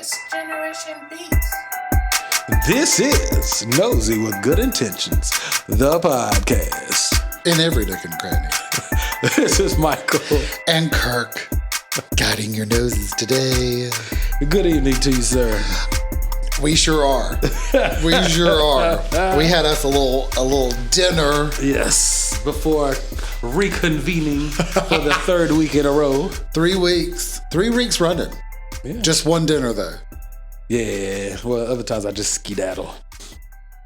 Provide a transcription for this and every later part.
Next Generation Beats. This is Nosey with Good Intentions, the podcast. In every nook and cranny. This is Michael. And Kirk, guiding your noses today. Good evening to you, sir. We sure are. We sure are. We had us a little dinner. Yes, before reconvening for the third week in a row. 3 weeks. 3 weeks running. Yeah. Just one dinner, though. Yeah, well, other times I just skedaddle.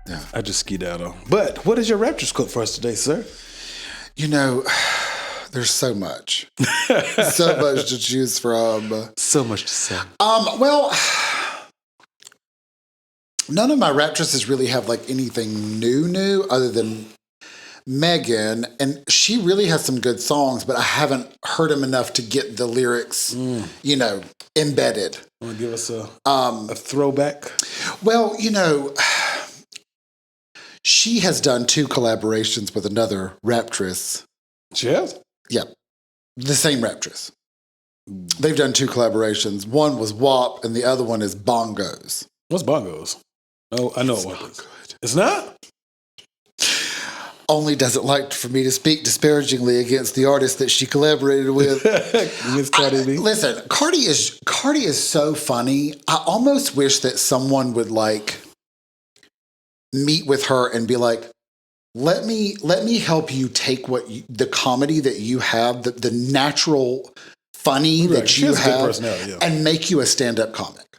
Yeah. I just skedaddle. But what is your raptress quote for us today, sir? You know, there's so much. So much to choose from. So much to say. Well, none of my raptresses really have like anything new other than Megan, and she really has some good songs, but I haven't heard them enough to get the lyrics, embedded. Want to give us a throwback? Well, she has done 2 collaborations with another raptress. She has? Yep. The same raptress. They've done 2 collaborations. One was WAP and the other one is Bongos. What's Bongos? Oh, I know It's what not it is. good. It's not? Only doesn't like for me to speak disparagingly against the artist that she collaborated with. Miss Cardi B. Listen, Cardi is so funny. I almost wish that someone would like meet with her and be like, let me help you take the comedy that you have, the natural funny Right. that She you has a good have, personality, yeah. and make you a stand-up comic.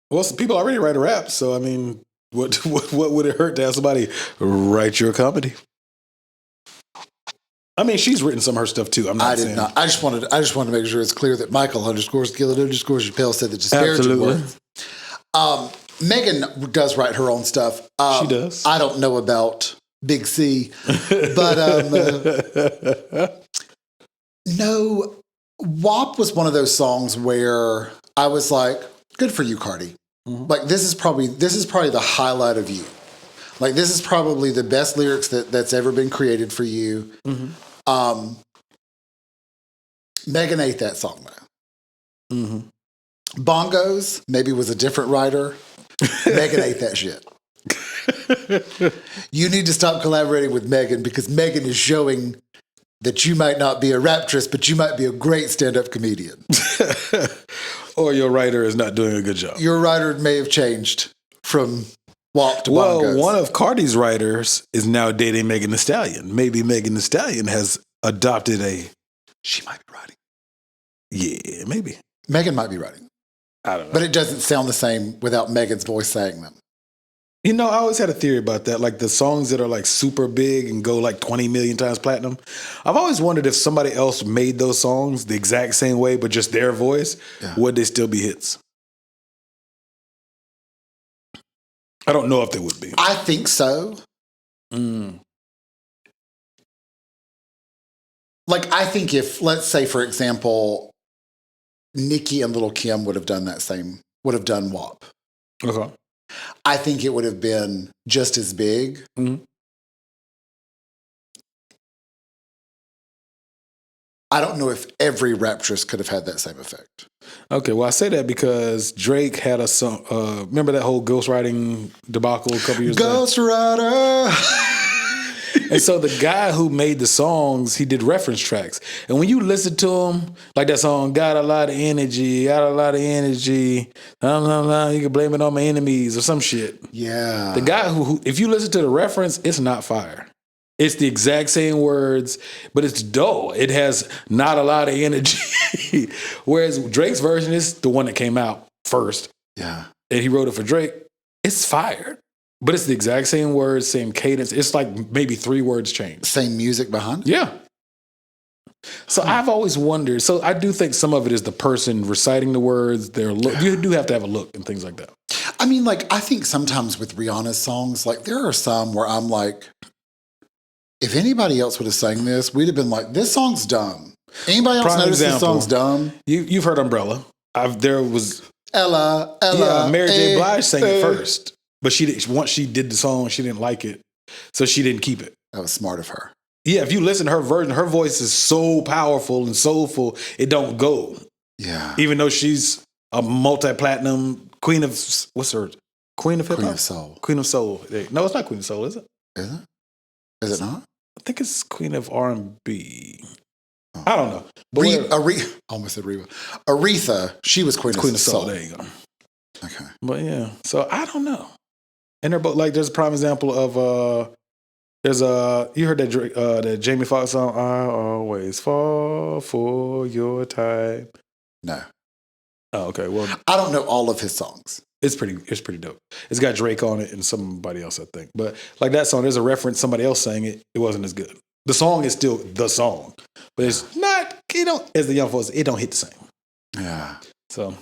Well, some people already write a rap, so I mean, what would it hurt to have somebody write your comedy? I mean, she's written some of her stuff too. I did not. I just wanted to make sure it's clear that Michael _Gillett_Chappelle said the disparaging words. Megan does write her own stuff. She does. I don't know about Big C, but no. WAP was one of those songs where I was like, "Good for you, Cardi." Mm-hmm. Like this is probably the highlight of you. Like this is probably the best lyrics that's ever been created for you. Mm-hmm. Megan ate that song though. Mm-hmm. Bongos maybe was a different writer. Megan ate that shit. You need to stop collaborating with Megan because Megan is showing that you might not be a raptress, but you might be a great stand-up comedian. Or your writer is not doing a good job. Your writer may have changed from WAP to Bongos. Well, one of Cardi's writers is now dating Megan Thee Stallion. Maybe Megan Thee Stallion has adopted she might be writing. Yeah, maybe. Megan might be writing. I don't know. But it doesn't sound the same without Megan's voice saying them. You know, I always had a theory about that. Like the songs that are like super big and go like 20 million times platinum. I've always wondered if somebody else made those songs the exact same way, but just their voice, would they still be hits? I don't know if they would be. I think so. Like, I think if, let's say, for example, Nicki and Lil' Kim would have done WAP. Okay. I think it would have been just as big. Mm-hmm. I don't know if every raptress could have had that same effect. Okay, well, I say that because Drake had a song. Remember that whole ghostwriting debacle a couple years ago? Ghostwriter! And so the guy who made the songs, he did reference tracks. And when you listen to them, like that song, got a lot of energy, you can blame it on my enemies or some shit. Yeah. The guy who, if you listen to the reference, it's not fire. It's the exact same words, but it's dull. It has not a lot of energy. Whereas Drake's version is the one that came out first. Yeah. And he wrote it for Drake. It's fire. But it's the exact same words, same cadence. It's like maybe 3 words changed. Same music behind it? Yeah. So I've always wondered. So I do think some of it is the person reciting the words, their look. You do have to have a look and things like that. I mean, like, I think sometimes with Rihanna's songs, like, there are some where I'm like, if anybody else would have sang this, we'd have been like, this song's dumb. Anybody else notice this song's dumb? You've heard Umbrella. There was... Ella. Yeah, Mary J. Blige sang it first. But once she did the song, she didn't like it. So she didn't keep it. That was smart of her. Yeah, if you listen to her version, her voice is so powerful and soulful, it don't go. Yeah. Even though she's a multi-platinum queen of what's her queen of hip hop? Queen of Soul. Queen of Soul. No, it's not Queen of Soul, is it? Is it? Is it not? I think it's Queen of R&B. I don't know. Almost said Reba. Aretha, she was Queen of Soul. There you go. Okay. But yeah, so I don't know. And they're both like, there's a prime example of you heard that Jamie Foxx song, I always fall for your type. No. Oh, okay. Well, I don't know all of his songs. it's pretty dope. It's got Drake on it and somebody else, I think. But like that song, there's a reference, somebody else sang it. It wasn't as good. The song is still the song, but it's not, as the young folks, it don't hit the same. Yeah. So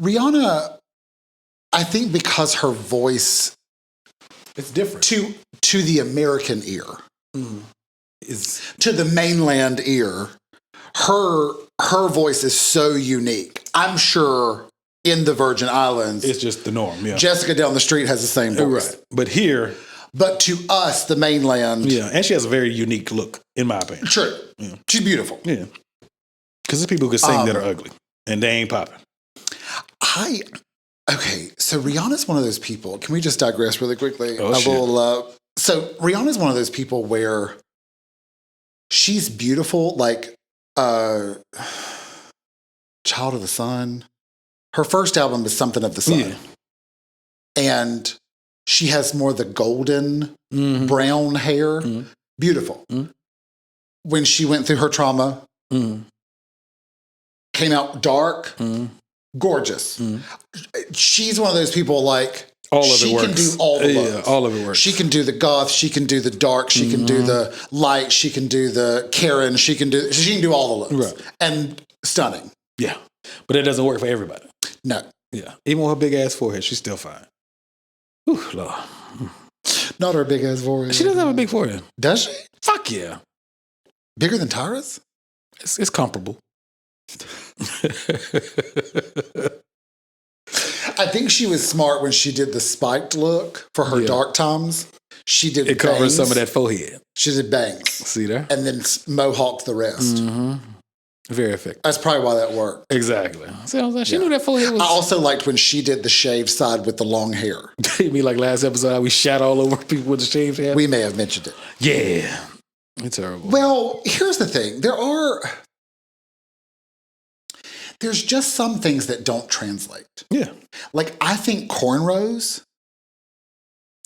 Rihanna, I think because her voice, it's different to the American ear, to the mainland ear, her voice is so unique. I'm sure in the Virgin Islands, it's just the norm. Yeah, Jessica down the street has the same voice, right? But here, to us, the mainland, yeah, and she has a very unique look, in my opinion. True, yeah. She's beautiful. Yeah, because there's people who can sing that are ugly, and they ain't popping. Okay, so Rihanna's one of those people. Can we just digress really quickly? Oh, shit. So Rihanna's one of those people where she's beautiful, like Child of the Sun. Her first album is Something of the Sun. Yeah. And she has more the golden brown hair. Mm-hmm. Beautiful. Mm-hmm. When she went through her trauma, came out dark, gorgeous. She's one of those people like, all of she it works. Can do all the looks. Yeah, all of it works. She can do the goth. She can do the dark. She can do the light. She can do the Karen. She can do all the looks. Right. And stunning. Yeah, but it doesn't work for everybody. No. Yeah, even with her big ass forehead, she's still fine. Ooh, Lord. Not her big ass forehead. She doesn't have a big forehead. Does she? Fuck yeah. Bigger than Tyra's? It's comparable. I think she was smart when she did the spiked look for her dark times. She did it bangs. Covers some of that forehead. She did bangs. See there? And then mohawked the rest. Very effective. That's probably why that worked. Exactly. See, I was like, she knew that forehead was... I also liked when she did the shaved side with the long hair. You mean like last episode how we shat all over people with the shaved head? We may have mentioned it. Yeah. It's terrible. Well, here's the thing. There's just some things that don't translate. Yeah. Like, I think cornrows,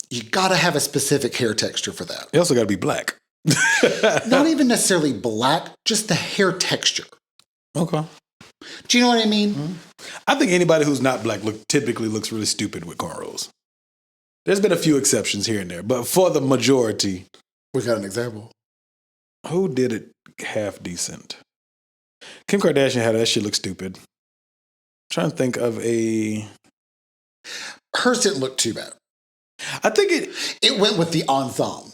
you got to have a specific hair texture for that. You also got to be black. Not even necessarily black, just the hair texture. Okay. Do you know what I mean? I think anybody who's not black typically looks really stupid with cornrows. There's been a few exceptions here and there, but for the majority... We got an example. Who did it half decent? Kim Kardashian had that shit look stupid. I'm trying to think of a... Hers didn't look too bad. I think it went with the ensemble.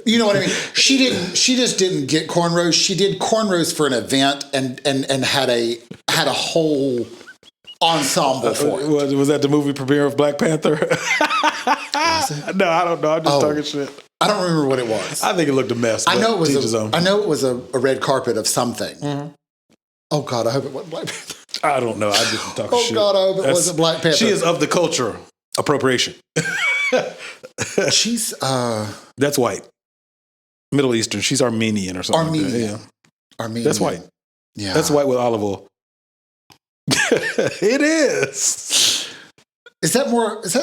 You know what I mean? She just didn't get cornrows. She did cornrows for an event and had a whole ensemble for it. Was that the movie premiere of Black Panther? No, I don't know. I'm just talking shit. I don't remember what it was. I think it looked a mess. I know it was a red carpet of something. Oh God, I hope it wasn't Black Panther. I don't know. I just talking shit. Oh God, I hope it wasn't Black Panther. She is of the culture appropriation. She's that's white. Middle Eastern. She's Armenian or something. Armenian. Like that. Yeah. Armenian. That's white. Yeah. That's white with olive oil. It is. Is that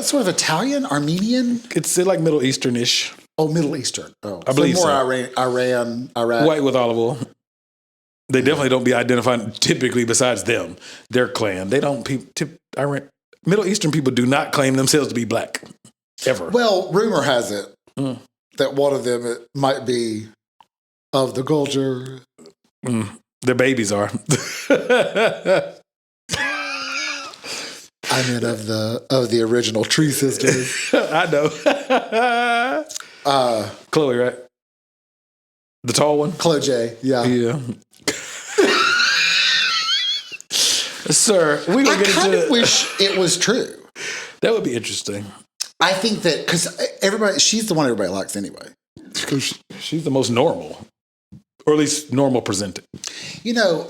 sort of Italian, Armenian? It's like Middle Eastern-ish. Oh, Middle Eastern. Oh, I believe more so. Iran, Iraq. White with olive oil. They definitely don't be identified typically besides them. Their clan. They don't. Middle Eastern people do not claim themselves to be black. Ever. Well, rumor has it that one of them might be of the culture. Their babies are. I mean, of the original Tree Sisters. I know. Chloe, right? The tall one? Chloe J, yeah. Yeah. Sir, we gonna get into it. I kind of wish it was true. That would be interesting. I think that, because she's the one everybody likes anyway. She's the most normal. Or at least normal presented. You know,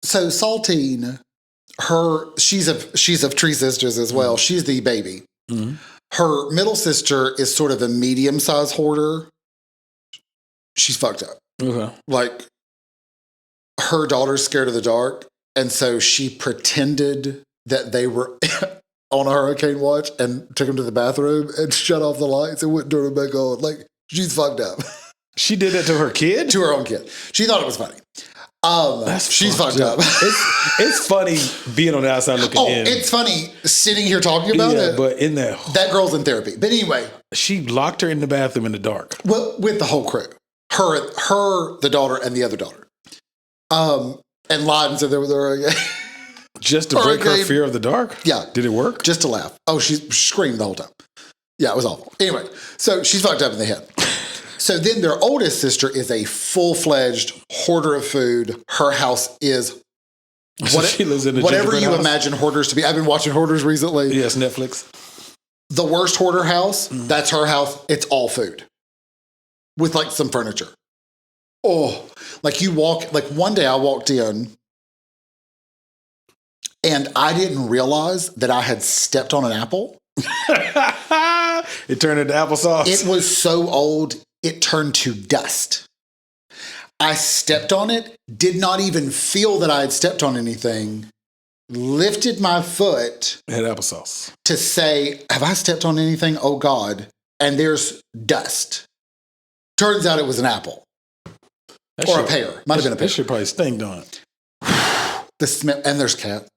so Saltine she's of three sisters as well. She's the baby. Her middle sister is sort of a medium-sized hoarder. She's fucked up. Okay. Like, her daughter's scared of the dark, and so she pretended that they were on a hurricane watch and took them to the bathroom and shut off the lights and wouldn't turn them back on. Like, she's fucked up. She did that to her kid? To her own kid. She thought it was funny. She's fucked up. It's funny being on the outside looking in. It's funny sitting here talking about it. But in that girl's in therapy. But anyway. She locked her in the bathroom in the dark. Well, with the whole crew. Her, the daughter, and the other daughter. And lied and said they were again. Just to break her fear of the dark? Yeah. Did it work? Just to laugh. Oh, she screamed the whole time. Yeah, it was awful. Anyway, so she's fucked up in the head. So then their oldest sister is a full-fledged hoarder of food. Her house is she lives in whatever you house? Imagine hoarders to be. I've been watching Hoarders recently. Yes, Netflix. The worst hoarder house, that's her house. It's all food with like some furniture. Oh, like one day I walked in and I didn't realize that I had stepped on an apple. It turned into applesauce. It was so old, it turned to dust. I stepped on it, did not even feel that I had stepped on anything, lifted my foot. It had applesauce. To say, have I stepped on anything? Oh, God. And there's dust. Turns out it was an apple. Or a pear. Might have been a pear. That shit probably stinked on it. The smell, and there's cats.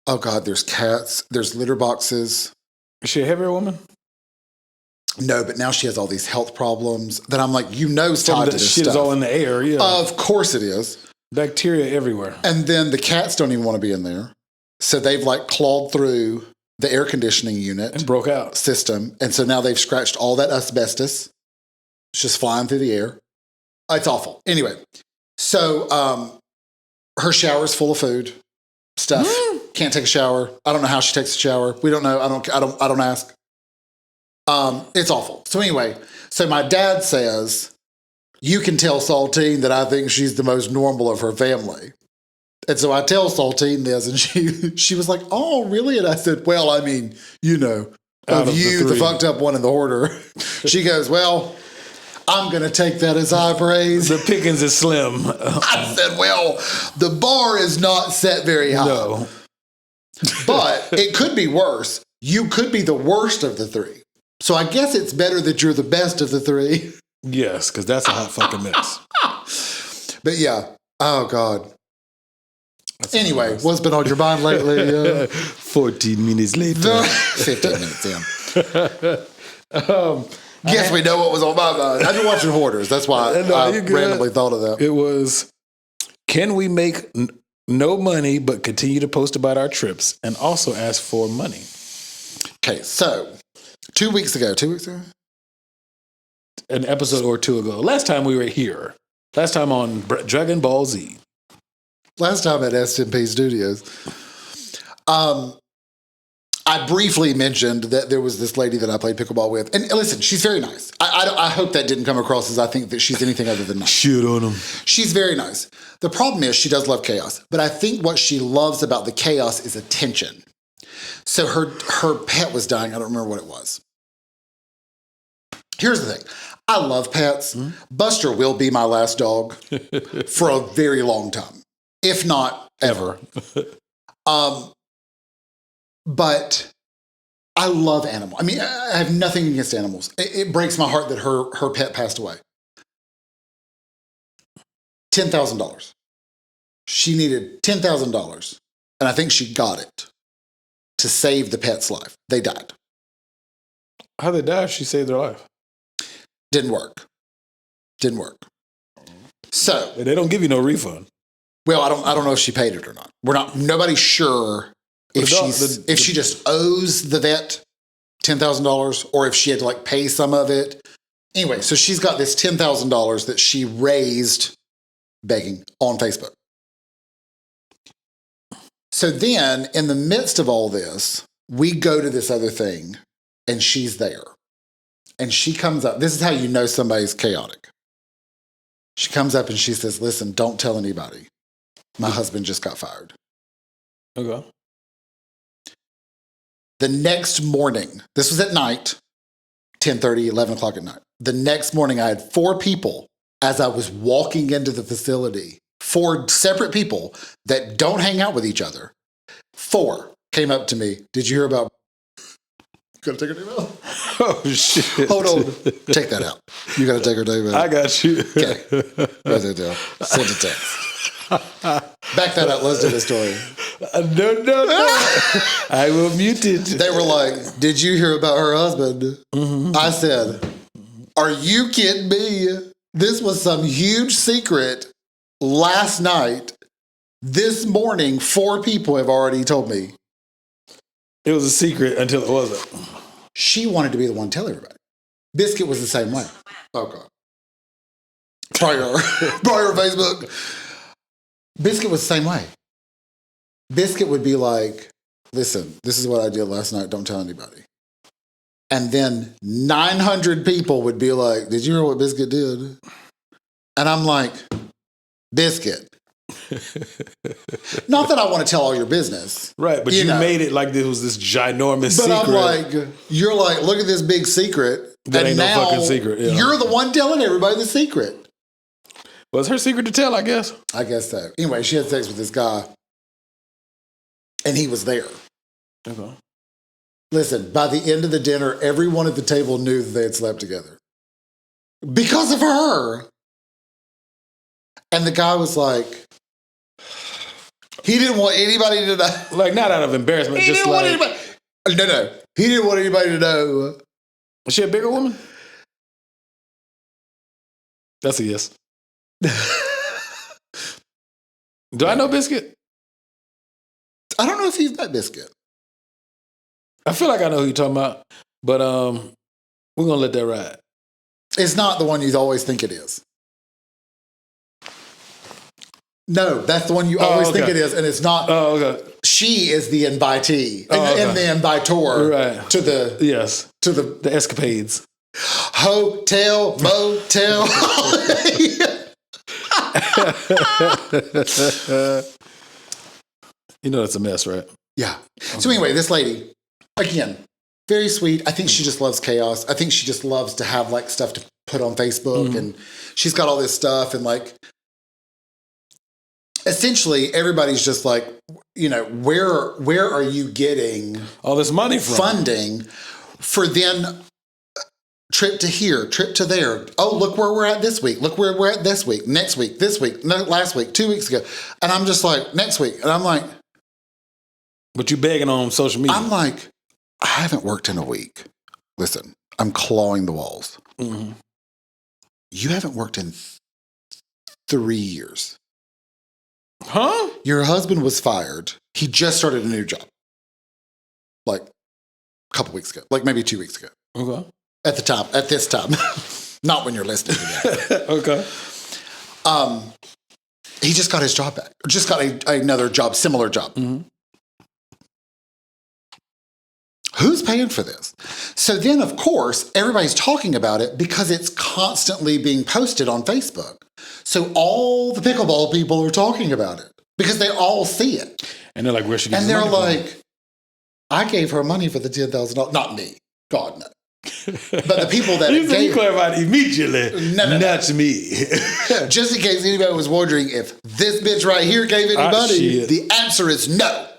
Oh, God, there's cats. There's litter boxes. Is she a heavier woman? No, but now she has all these health problems that I'm like, it's tied to this shit stuff. Is all in the air, yeah. Of course it is. Bacteria everywhere. And then the cats don't even want to be in there. So they've like clawed through the air conditioning unit. And broke out. System. And so now they've scratched all that asbestos. It's just flying through the air. It's awful. Anyway, so her shower's full of food stuff. Can't take a shower. I don't know how she takes a shower. We don't know. I don't ask. It's awful. So anyway, so my dad says, you can tell Saltine that I think she's the most normal of her family. And so I tell Saltine this, and she was like, oh, really? And I said, well, I mean, of you, the fucked up one in the hoarder. She goes, well, I'm going to take that as high praise. The pickings is slim. I said, well, the bar is not set very high. No. But it could be worse. You could be the worst of the three. So I guess it's better that you're the best of the three. Yes, because that's a hot fucking mess. But yeah. Oh, God. Anyway, what's been on your mind lately? 14 minutes later. 15 minutes in. Yes, we know what was on my mind. I've been watching Hoarders. That's why I randomly thought of that. It was, can we make no money but continue to post about our trips and also ask for money? Okay, so 2 weeks ago. An episode or two ago. Last time we were here. Last time on Dragon Ball Z. Last time at SMP Studios. I briefly mentioned that there was this lady that I played pickleball with. And listen, she's very nice. I hope that didn't come across as I think that she's anything other than nice. Shit on them. She's very nice. The problem is she does love chaos. But I think what she loves about the chaos is attention. So her pet was dying. I don't remember what it was. Here's the thing. I love pets. Buster will be my last dog for a very long time. If not ever. But I love animals. I mean, I have nothing against animals. It breaks my heart that her pet passed away. $10,000. She needed $10,000. And I think she got it to save the pet's life. They died. How'd they die if she saved their life? Didn't work. So they don't give you no refund. Well, I don't know if she paid it or not. Nobody's sure if she just owes the vet $10,000 or if she had to like pay some of it. Anyway, so she's got this $10,000 that she raised begging on Facebook. So then in the midst of all this, we go to this other thing and she's there. And she comes up. This is how you know somebody's chaotic. She comes up and she says, listen, don't tell anybody. My husband just got fired. Okay. The next morning, this was at night, 10:30, 11 o'clock at night. The next morning, I had 4 people as I was walking into the facility, 4 separate people that don't hang out with each other. 4 came up to me. Did you hear about? Gotta take her name out. Oh, shit. Hold on. Take that out. You gotta take her name out. I got you. Okay. Write that down. Send a text. Back that up. Let's do the story. No. I will mute it. They were like, did you hear about her husband? Mm-hmm. I said, are you kidding me? This was some huge secret last night. This morning, 4 people have already told me. It was a secret until it wasn't. She wanted to be the one to tell everybody. Biscuit was the same way. Oh, God. Prior Facebook. Biscuit was the same way. Biscuit would be like, listen, this is what I did last night. Don't tell anybody. And then 900 people would be like, did you hear what Biscuit did? And I'm like, Biscuit. Not that I want to tell all your business. Right, but you made it like this was this ginormous secret. But I'm like, you're like, look at this big secret. That and ain't now no fucking secret. Yeah. You're the one telling everybody the secret. Well, it's her secret to tell, I guess. I guess so. Anyway, she had sex with this guy. And he was there. Okay. Listen, by the end of the dinner, everyone at the table knew that they had slept together. Because of her. And the guy was like, he didn't want anybody to know. Like, not out of embarrassment, just like... No. He didn't want anybody to know. Was she a bigger woman? That's a yes. Do I know Biscuit? I don't know if you've met Biscuit. I feel like I know who you're talking about, but we're going to let that ride. It's not the one you always think it is. No, that's the one you always think it is, and it's not. Oh, okay. She is the invitee and the inviter right. to the the escapades. Hotel, motel. You know it's a mess, right? Yeah. So anyway, this lady, again, very sweet. I think she just loves chaos. I think she just loves to have like stuff to put on Facebook, and she's got all this stuff, and like essentially everybody's just like, where are you getting all this money from? Funding for then trip to here, trip to there. Oh, look where we're at this week. Look where we're at this week, next week, this week, last week, 2 weeks ago. And I'm just like, next week. And I'm like, but you begging on social media. I'm like, I haven't worked in a week. Listen, I'm clawing the walls. Mm-hmm. You haven't worked in 3 years. Huh? Your husband was fired. He just started a new job. Like a couple weeks ago, like maybe 2 weeks ago. Okay. At this time. Not when you're listening to that. Okay. He just got his job back. Just got another job, similar job. Mm-hmm. Who's paying for this? So then, of course, everybody's talking about it because it's constantly being posted on Facebook. So all the pickleball people are talking about it because they all see it. And they're like, where should And they're like, I gave her money for the $10,000. Not me. God, no. But the people that you clarified immediately. No. Not me. Just in case anybody was wondering if this bitch right here gave any money, the answer is no.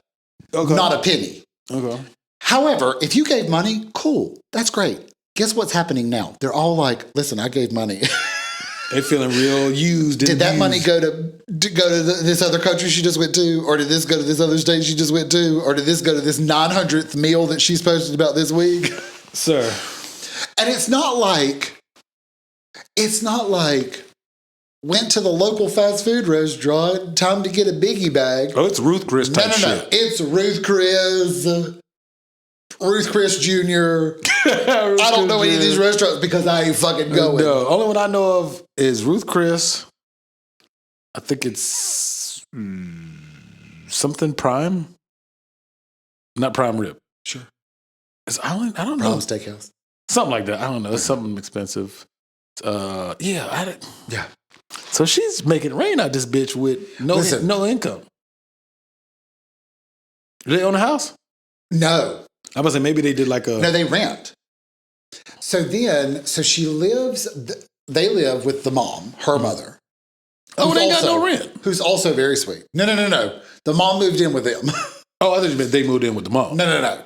Okay. Not a penny. Okay. However, if you gave money, cool. That's great. Guess what's happening now? They're all like, listen, I gave money. They're feeling real used. Did that money go to this other country she just went to? Or did this go to this other state she just went to? Or did this go to this 900th meal that she's posted about this week? Sir. And it's not like went to the local fast food restaurant, time to get a biggie bag. Oh, it's Ruth Chris type shit. No. It's Ruth Chris Jr. I don't know any of these restaurants because I ain't fucking going. No, only one I know of is Ruth Chris. I think it's something Prime. Not Prime Rib. Sure. I don't know. Prime Steakhouse. Something like that. I don't know. It's something expensive. Yeah. So she's making it rain out this bitch with no income. Do they own a house? No. I was saying maybe they did like a. No, they rent. So she lives, they live with the mom, her mother. Oh, they got no rent. Who's also very sweet. No. The mom moved in with them. Oh, I thought you meant they moved in with the mom. No.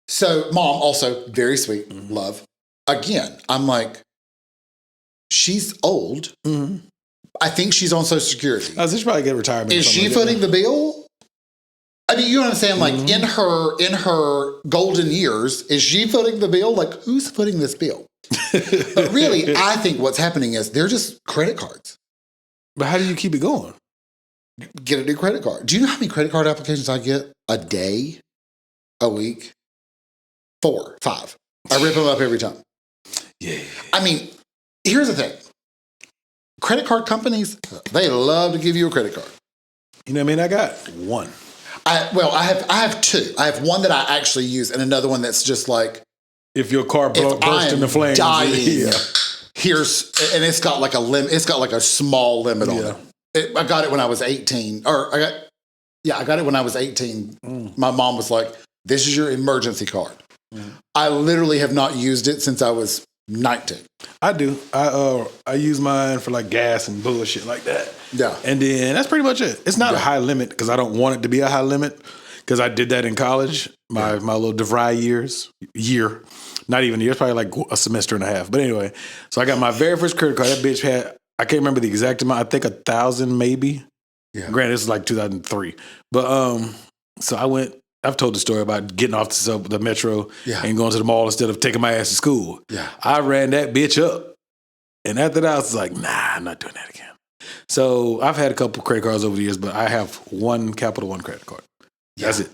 So mom also very sweet, love. Again, I'm like, she's old. Mm-hmm. I think she's on Social Security. I was probably get retirement. Is she footing the bill? I mean, you know what I'm saying? Like in her golden years, is she footing the bill? Like, who's footing this bill? But really, I think what's happening is they're just credit cards. But how do you keep it going? Get a new credit card. Do you know how many credit card applications I get a day, a week? 4, 5. I rip them up every time. Yeah. I mean, here's the thing. Credit card companies, they love to give you a credit card. You know what I mean? I got one. I have 2. I have one that I actually use and another one that's just like, if your car burst into flames, dying, it's got like a limit. It's got like a small limit on it. I got it when I was 18, I got it when I was 18. My mom was like, "This is your emergency card." I literally have not used it since I was 19. I do. I use mine for like gas and bullshit like that. Yeah. And then that's pretty much it. It's not a high limit because I don't want it to be a high limit because I did that in college. My little DeVry year. Not even a year. It's probably like a semester and a half. But anyway, so I got my very first credit card. That bitch had, I can't remember the exact amount. I think 1,000 maybe. Yeah. Granted, this is like 2003. But so I've told the story about getting off the metro and going to the mall instead of taking my ass to school. Yeah. I ran that bitch up. And after that, I was like, nah, I'm not doing that again. So I've had a couple credit cards over the years, but I have one Capital One credit card. Yeah. That's it.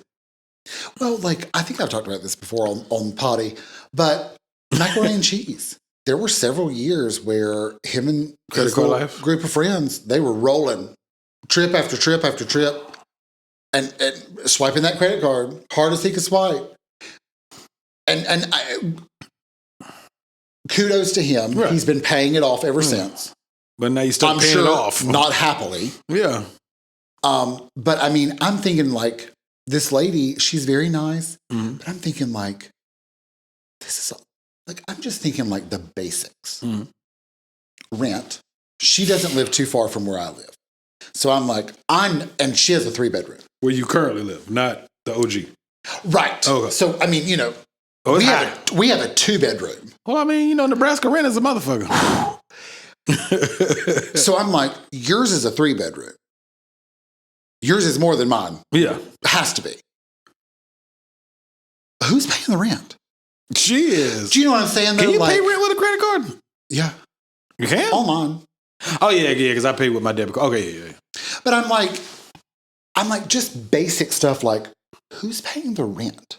Well, like, I think I've talked about this before on Potty, but macaroni and cheese. There were several years where him and his group of friends, they were rolling trip after trip after trip and swiping that credit card hard as he could swipe. And kudos to him. Right. He's been paying it off ever since. But now you start paying it off. Not happily. Yeah. But I mean, I'm thinking like, this lady, she's very nice, but I'm thinking like, I'm just thinking like the basics. Rent. She doesn't live too far from where I live. So I'm like, and she has a 3-bedroom. Where you currently live, not the OG. Right. Okay. So, I mean, we have a 2-bedroom. Well, I mean, Nebraska rent is a motherfucker. So I'm like, yours is a 3-bedroom. Yours is more than mine. Yeah. Has to be. Who's paying the rent? She is. Do you know what I'm saying? Can you pay rent with a credit card? Yeah. You can? On mine. Oh, yeah, because I pay with my debit card. Okay, yeah. But I'm like, just basic stuff like, who's paying the rent?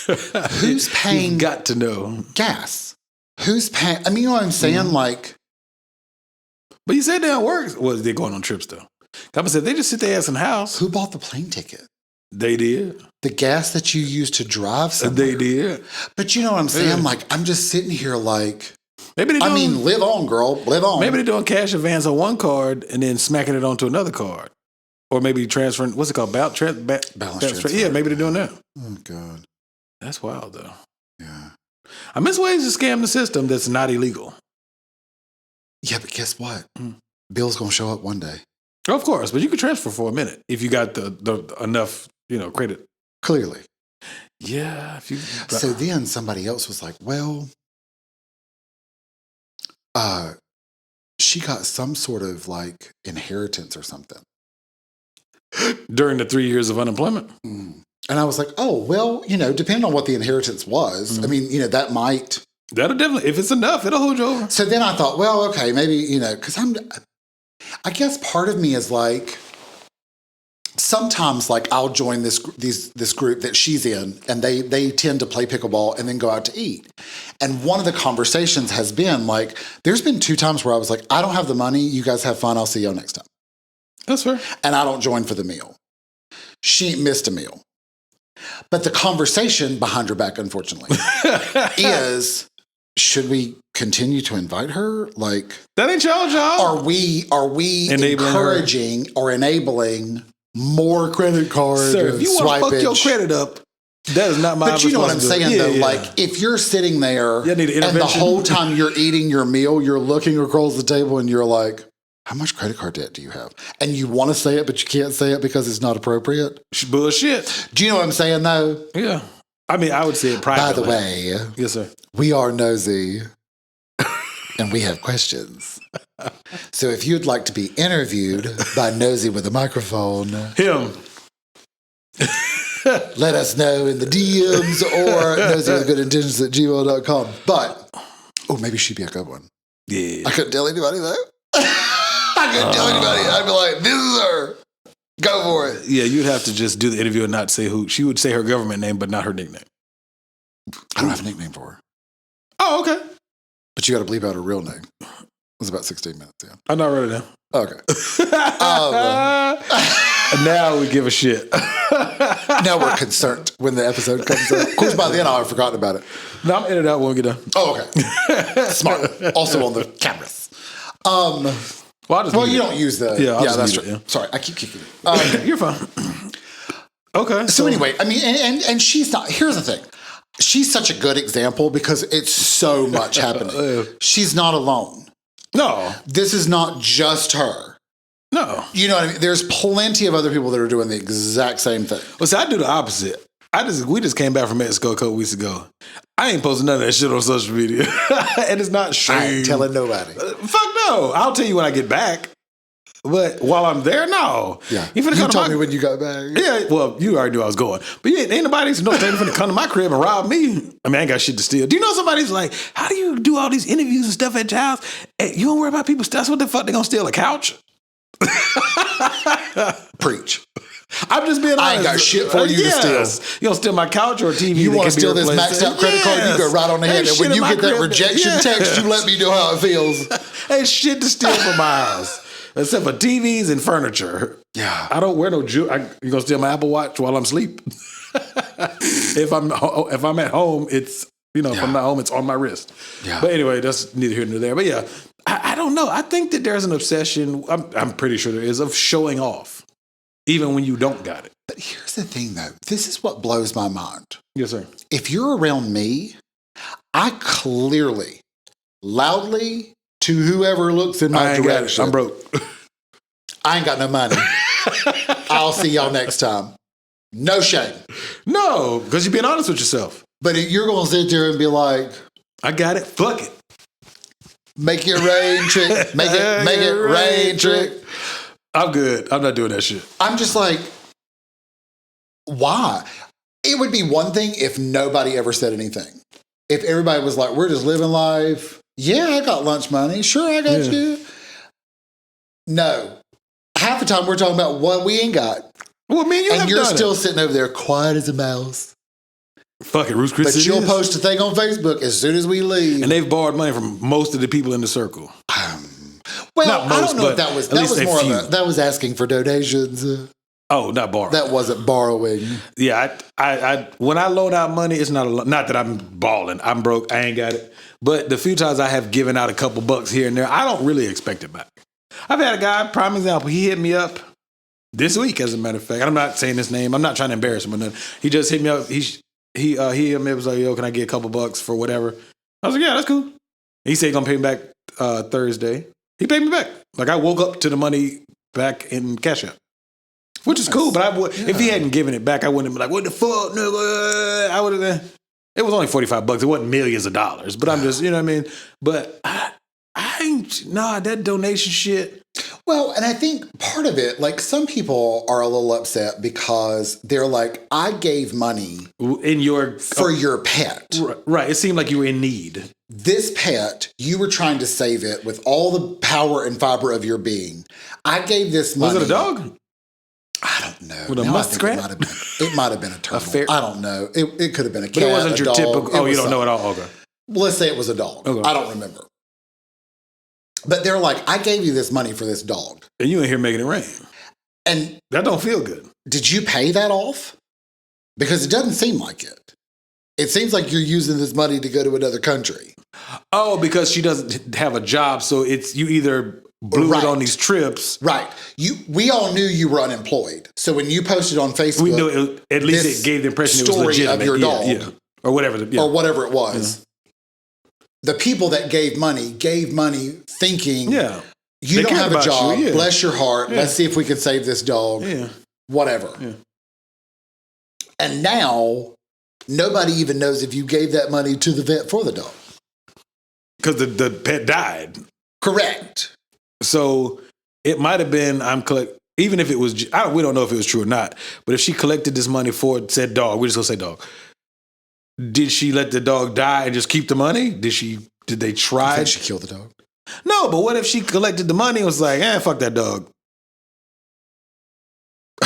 Who's paying? You've got to know. Gas. Who's paying? I mean, you know what I'm saying? Like. But you said they don't work. Well, they're going on trips, though. I said they just sit their ass in the house. Who bought the plane ticket? They did. The gas that you used to drive somewhere. They did. But you know what I'm saying? Like, I'm just sitting here like, maybe live on, girl. Live on. Maybe they're doing cash advance on one card and then smacking it onto another card. Or maybe transferring, what's it called? Balance transfer. Yeah, maybe they're doing that. Oh, God. That's wild, though. Yeah. I miss ways to scam the system that's not illegal. Yeah, but guess what? Bill's going to show up one day. Of course, but you can transfer for a minute if you got the enough, credit. Clearly. Yeah. So then somebody else was like, well, she got some sort of like inheritance or something. During the 3 years of unemployment? And I was like, oh, well, depending on what the inheritance was, I mean, that might. That'll definitely, if it's enough, it'll hold you over. So then I thought, well, okay, maybe, because I guess part of me is like, sometimes like I'll join this group that she's in and they tend to play pickleball and then go out to eat. And one of the conversations has been like, there's been 2 times where I was like, I don't have the money. You guys have fun. I'll see y'all next time. That's fair. And I don't join for the meal. She missed a meal. But the conversation behind her back, unfortunately, is, should we continue to invite her? Like, that ain't y'all job. Are we encouraging or enabling more credit card Sir, if you want to fuck your swipage. credit up, that is not my But you know what I'm saying, though? Yeah. Like, if you're sitting there You need an and the intervention. whole time you're eating your meal, you're looking across the table and you're like, how much credit card debt do you have? And you want to say it, but you can't say it because it's not appropriate. Bullshit. Do you know what I'm saying, though? Yeah. I mean, I would say it By privately. the way, Yes, sir. we are Nosey and we have questions. So if you'd like to be interviewed by Nosey with a microphone, Him. let us know in the DMs or noseywithgoodintentions@gmail.com. But, maybe she'd be a good one. Yeah. I couldn't tell anybody, though. I couldn't tell anybody. I'd be like, this is her. Go for it. Yeah, you'd have to just do the interview and not say who. She would say her government name, but not her nickname. I don't have a nickname for her. Oh, okay. But you got to bleep out her real name. It was about 16 minutes, yeah. I'm not ready now. Okay. Now we give a shit. Now we're concerned when the episode comes out. Of course, by then I'll have forgotten about it. No, I'm editing out when we get done. Oh, okay. Smart. Also on the cameras. Well, You don't use the... I'll just that's leave true. it, yeah. Sorry, I keep kicking it. You're fine. Okay. So anyway, I mean, and she's not... Here's the thing. She's such a good example because it's so much happening. She's not alone. No. This is not just her. No. You know what I mean? There's plenty of other people that are doing the exact same thing. Well, see, I do the opposite. We just came back from Mexico a couple weeks ago. I ain't posting none of that shit on social media. And it's not shame. I ain't telling nobody. Fuck no. I'll tell you when I get back. But while I'm there, no. Yeah. You finna come told to me when you got back. Yeah, well, you already knew I was going. But yeah, ain't nobody finna come to my crib and rob me. I mean, I ain't got shit to steal. Do you know somebody's like, how do you do all these interviews and stuff at your house? Hey, you don't worry about people. That's what the fuck they gonna steal, a couch? Preach. I'm just being honest. I ain't got shit for you to steal. You gonna steal my couch or a TV? You that want to can be steal this replaced? maxed out credit card? You go right on ahead. Ain't And shit when in you my get that crib. rejection text, you let me know how it feels. Ain't shit to steal from my house. Except for TVs and furniture. Yeah. I don't wear no jewelry. You gonna steal my Apple Watch while I'm asleep? If I'm at home, it's if I'm not home, it's on my wrist. Yeah. But anyway, that's neither here nor there. But yeah, I don't know. I think that there's an obsession. I'm pretty sure there is, of showing off, even when you don't got it. But here's the thing, though. This is what blows my mind. Yes, sir. If you're around me, I clearly, loudly, to whoever looks in my direction, I'm broke. I ain't got no money. I'll see y'all next time. No shame. No, because you're being honest with yourself. But you're going to sit there and be like, I got it. Fuck it. make it rain trick. Make it rain trick. I'm good. I'm not doing that shit. I'm just like, why? It would be one thing if nobody ever said anything. If everybody was like, we're just living life. Yeah, I got lunch money. Sure, I got you. No. Half the time we're talking about what we ain't got. Well, me and you And have you're done still it. sitting over there quiet as a mouse. Fuck it, Roost Chris. But you'll post a thing on Facebook as soon as we leave. And they've borrowed money from most of the people in the circle. Well, Not I most, don't know if but that was at least a more few. that was asking for donations. Oh, not borrowed. That wasn't borrowing. Yeah, I when I loan out money, it's not that I'm balling. I'm broke. I ain't got it. But the few times I have given out a couple bucks here and there, I don't really expect it back. I've had a guy, prime example, he hit me up this week, as a matter of fact. I'm not saying his name. I'm not trying to embarrass him or nothing. He just hit me up. He was like, yo, can I get a couple bucks for whatever? I was like, yeah, that's cool. He said he's going to pay me back Thursday. He paid me back. Like, I woke up to the money back in Cash App. Which is cool, but if he hadn't given it back, I wouldn't have been like, what the fuck, nigga? I would have been. It was only $45. It wasn't millions of dollars. But I'm just, you know what I mean? But I ain't, that donation shit. Well, and I think part of it, like some people are a little upset because they're like, I gave money for your pet. Right. It seemed like you were in need. This pet, you were trying to save it with all the power and fiber of your being. I gave this money. Was it a dog? I don't know. With a muskrat? It might have been a turtle. I don't know. It could have been a cat. But it wasn't your dog. typical. Oh, you don't know at all? Okay. Let's say it was a dog. Okay. I don't remember. But they're like, I gave you this money for this dog. And you ain't here making it rain. And that don't feel good. Did you pay that off? Because it doesn't seem like it. It seems like you're using this money to go to another country. Oh, because she doesn't have a job. So it's you either blew it on these trips. Right. We all knew you were unemployed. So when you posted on Facebook, we knew at least it gave the impression it was legitimate. Of your dog. Or whatever. Or whatever it was. The people that gave money thinking, you don't have a job. Bless your heart. Let's see if we can save this dog. Yeah. Whatever. Yeah. And now, nobody even knows if you gave that money to the vet for the dog. Because the pet died. Correct. So it might have been, even if it was, we don't know if it was true or not, but if she collected this money for said dog, we're just going to say dog. Did she let the dog die and just keep the money? Did they try? Did she kill the dog? No, but what if she collected the money and was like, fuck that dog?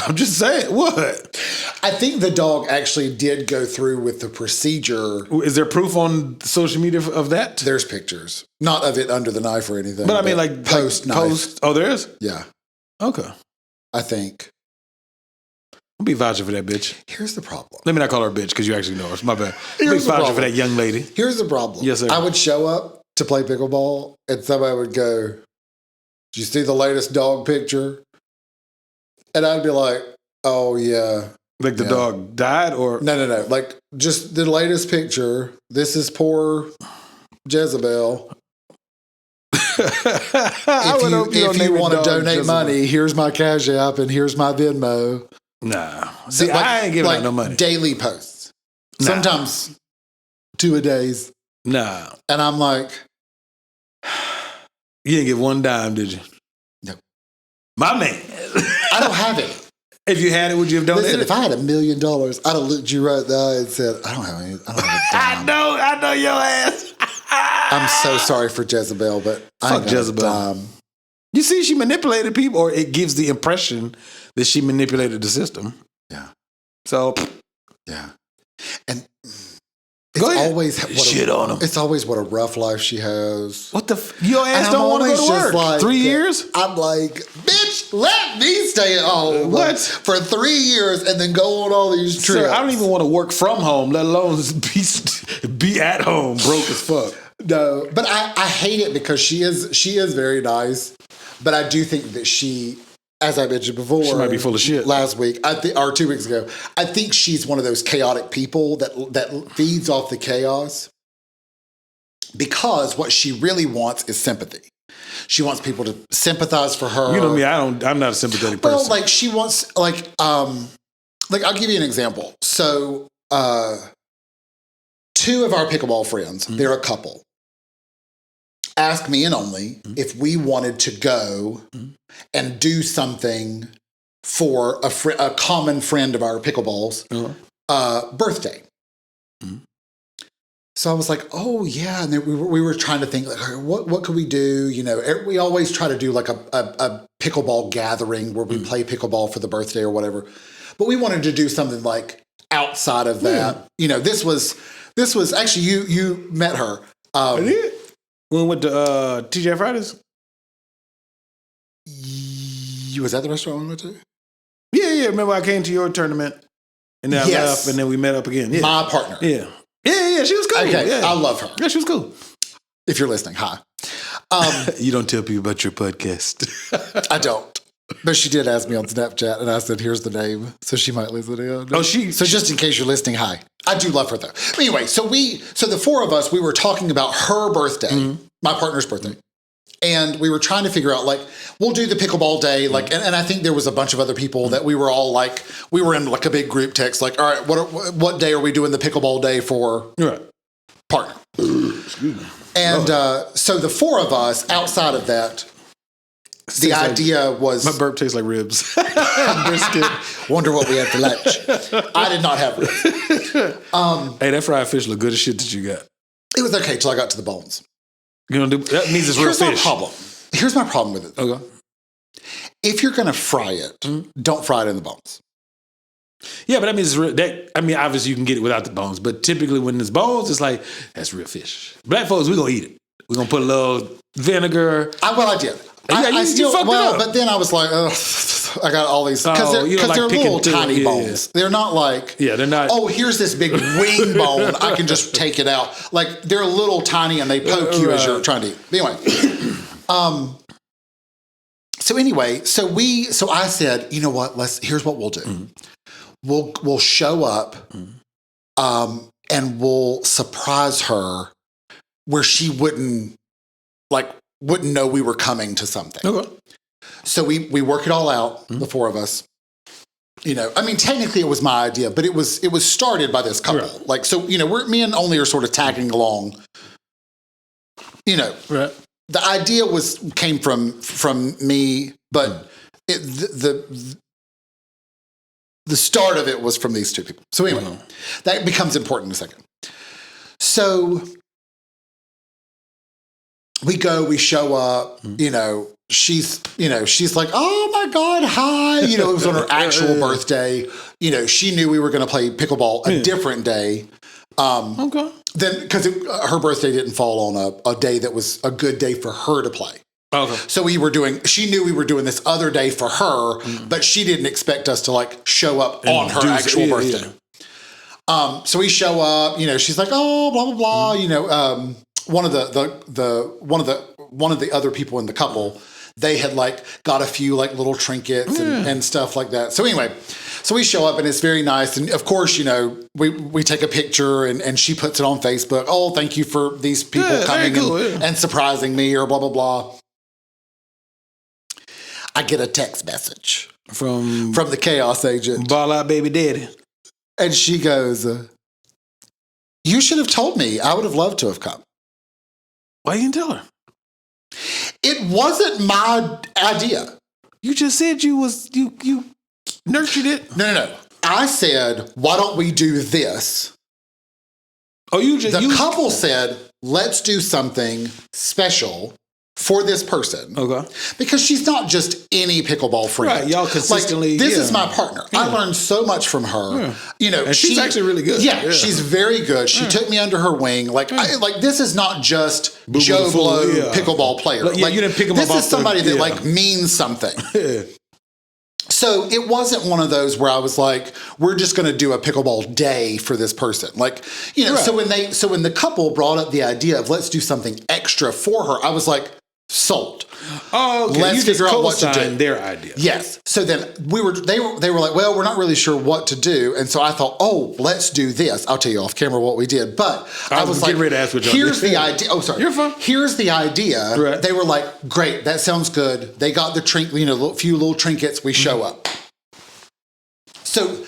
I'm just saying, what? I think the dog actually did go through with the procedure. Is there proof on social media of that? There's pictures. Not of it under the knife or anything. But I mean, like post-knife. Post. Oh, there is? Yeah. Okay. I think. I'll be vouching for that bitch. Here's the problem. Let me not call her a bitch because you actually know her. It's my bad. I'll be vouching for that young lady. Here's the problem. Yes, sir. I would show up to play pickleball and somebody would go, "Did you see the latest dog picture?" And I'd be like, "Oh, yeah." Like the dog died or? No. Like just the latest picture. This is poor Jezebel. If you want to donate money, here's my Cash App and here's my Venmo. Nah. See, I ain't giving out no money. Daily posts. Nah. Sometimes 2 a days. Nah. And I'm like, you didn't get one dime, did you? No. My man. I don't have it. If you had it, would you have donated? Listen, if I had $1 million, I'd have looked you right in the eye and said, I don't have any. I don't have a dime. I know your ass. I'm so sorry for Jezebel, but I ain't got Jezebel. a dime. You see, she manipulated people, or it gives the impression that she manipulated the system. Yeah. So. Yeah. And it's always on him. It's always what a rough life she has. What the? Your ass don't want to go to work. Like, 3 years? I'm like, bitch, let me stay at home. What? For 3 years and then go on all these trips. Sir, I don't even want to work from home, let alone be at home, broke as fuck. No, but I hate it because she is very nice, but I do think that she, as I mentioned before, she might be full of shit. Last week, or 2 weeks ago, I think she's one of those chaotic people that feeds off the chaos. Because what she really wants is sympathy. She wants people to sympathize for her. You know me, I'm not a sympathetic person. Well, like she wants, I'll give you an example. So, 2 of our pickleball friends, they're a couple, asked me and only if we wanted to go and do something for a common friend of our pickleball's birthday. So I was like, oh yeah, and then we were trying to think like, what could we do? You know, we always try to do like a pickleball gathering where we play pickleball for the birthday or whatever. But we wanted to do something like outside of that. You know, this was actually you met her. I did. When we went to TJ Fridays? Was that the restaurant we went to? Yeah. Remember I came to your tournament and then I left and then we met up again. Yeah. My partner. Yeah. She was cool. Okay, yeah. I love her. Yeah, she was cool. If you're listening, hi. You don't tell people about your podcast. I don't. But she did ask me on Snapchat, and I said, here's the name. So she might listen in. Oh, So just in case you're listening, hi. I do love her, though. But anyway, so the 4 of us, we were talking about her birthday, my partner's birthday. And we were trying to figure out, like, we'll do the pickleball day. Like, and I think there was a bunch of other people that we were all like, we were in like a big group text, like, all right, what day are we doing the pickleball day for partner? Excuse me. And so the 4 of us, outside of that, the idea was... My burp tastes like ribs. Brisket. Wonder what we had for lunch. I did not have ribs. Hey, that fried fish look good as shit that you got. It was okay till I got to the bones. That means it's real fish. Here's my problem with it. Okay. If you're going to fry it, don't fry it in the bones. Yeah, but that means obviously you can get it without the bones, but typically when there's bones, it's like, that's real fish. Black folks, we're going to eat it. We're going to put a little vinegar. I did. But then I was like, I got all these, because they're little tiny bones. They're not like, they're not. Oh, here's this big wing bone. I can just take it out. Like they're little tiny and they poke you as you're trying to eat. But anyway, So anyway, so I said, you know what? Here's what we'll do. We'll show up, and we'll surprise her where she wouldn't know we were coming to something. Okay. So we work it all out, the four of us. You know, I mean, technically it was my idea, but it was started by this couple. Right. Like, so, you know, me and Only are sort of tagging along. You know, right. The idea came from me, but the start of it was from these two people. So anyway, that becomes important in a second. So we show up, you know, she's like, oh my God, hi. You know, it was on her actual birthday. You know, she knew we were going to play pickleball a different day. Okay. Then, because her birthday didn't fall on a day that was a good day for her to play. Okay. So she knew we were doing this other day for her, but she didn't expect us to like show up on her actual birthday. Yeah. So we show up, you know, she's like, oh, blah, blah, blah. You know, one of the other people in the couple, they had like got a few like little trinkets and stuff like that. So anyway, so we show up and it's very nice. And of course, you know, we take a picture and she puts it on Facebook. Oh, thank you for these people coming and surprising me or blah, blah, blah. I get a text message from the Chaos Agent. Ball out, baby daddy. And she goes, you should have told me. I would have loved to have come. Why you didn't tell her? It wasn't my idea. You just said you nurtured it. No. I said, why don't we do this? Oh, the couple said, let's do something special for this person. Okay. Because she's not just any pickleball friend. Right, y'all consistently. Like, this is my partner. Yeah. I learned so much from her. Yeah. You know, and she's actually really good. Yeah, she's very good. She took me under her wing. Like, this is not just Joe Blow pickleball player. Like, you didn't pick him up. This is somebody that like means something. Yeah. So it wasn't one of those where I was like, we're just going to do a pickleball day for this person. Like, you know, right. So when the couple brought up the idea of let's do something extra for her, I was like, sold. Oh, okay. Let's figure out what to do. Their idea. Yes. So then they were like, well, we're not really sure what to do. And so I thought, oh, let's do this. I'll tell you off camera what we did. But I was like, ready to ask what y'all here's did. the idea. Oh, sorry. You're fine. Here's the idea. Right. They were like, great, that sounds good. They got the few little trinkets. We show up. So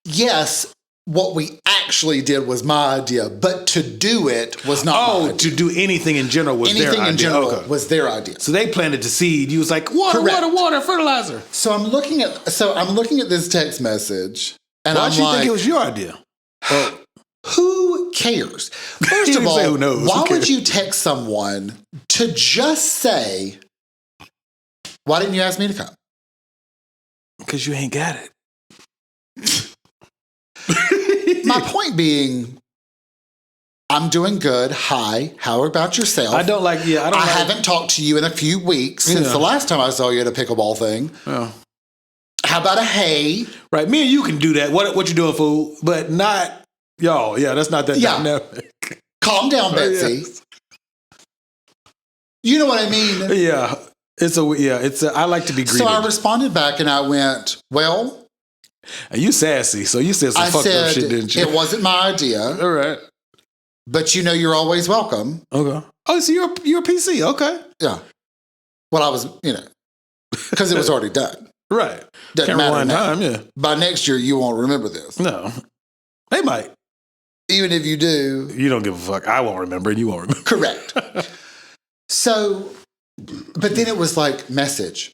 yes, what we actually did was my idea, but to do it was not my idea. To do anything in general was their idea. Anything in general was their idea. So they planted the seed. You was like, water, fertilizer. So I'm looking at this text message, and Why'd you think it was your idea? Who cares? First of all, who knows? Why would you text someone to just say, why didn't you ask me to come? Because you ain't got it. My point being, I'm doing good. Hi, how about yourself? I haven't talked to you in a few weeks since the last time I saw you at a pickleball thing. Yeah. How about a hey? Right, me and you can do that. What you doing, fool? But not y'all. Yeah, that's not that dynamic. Calm down, Betsy. Yes. You know what I mean? Yeah. I like to be greeted. So I responded back and I went, well. And you sassy, so you said some fucked up shit, didn't you? It wasn't my idea. All right. But you know you're always welcome. Okay. Oh, so you're a PC. Okay. Yeah. Well, I was, because it was already done. Right. Doesn't matter now. Time, yeah. By next year, you won't remember this. No. They might. Even if you do. You don't give a fuck. I won't remember and you won't remember. Correct. So, but then it was like message.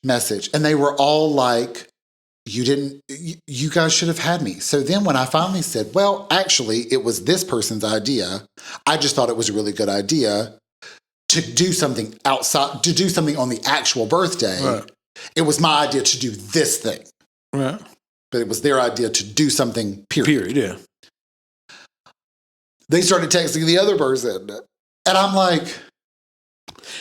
And they were all like, you guys should have had me. So then when I finally said, well, actually, it was this person's idea. I just thought it was a really good idea to do something outside, to do something on the actual birthday. Right. It was my idea to do this thing. Right. But it was their idea to do something, period. Yeah. They started texting the other person. And I'm like.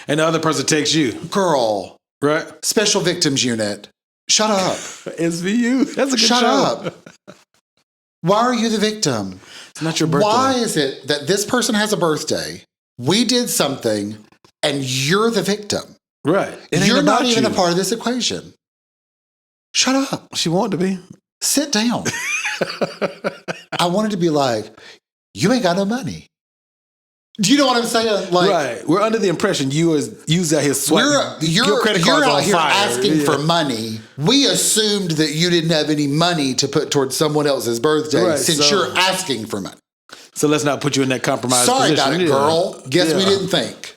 And the other person texts you. Girl. Right. Special Victims Unit. Shut up. SVU. That's a good show. Shut up. Why are you the victim? It's not your birthday. Why is it that this person has a birthday, we did something, and you're the victim? Right. You're not even a part of this equation. Shut up. She wanted to be. Sit down. I wanted to be like, you ain't got no money. Do you know what I'm saying? Like, right. We're under the impression you out here swiping. Your credit card's on out here fire. asking for money. We assumed that you didn't have any money to put towards someone else's birthday since you're asking for money. So let's not put you in that compromised Sorry position. about it, girl. Guess we didn't think.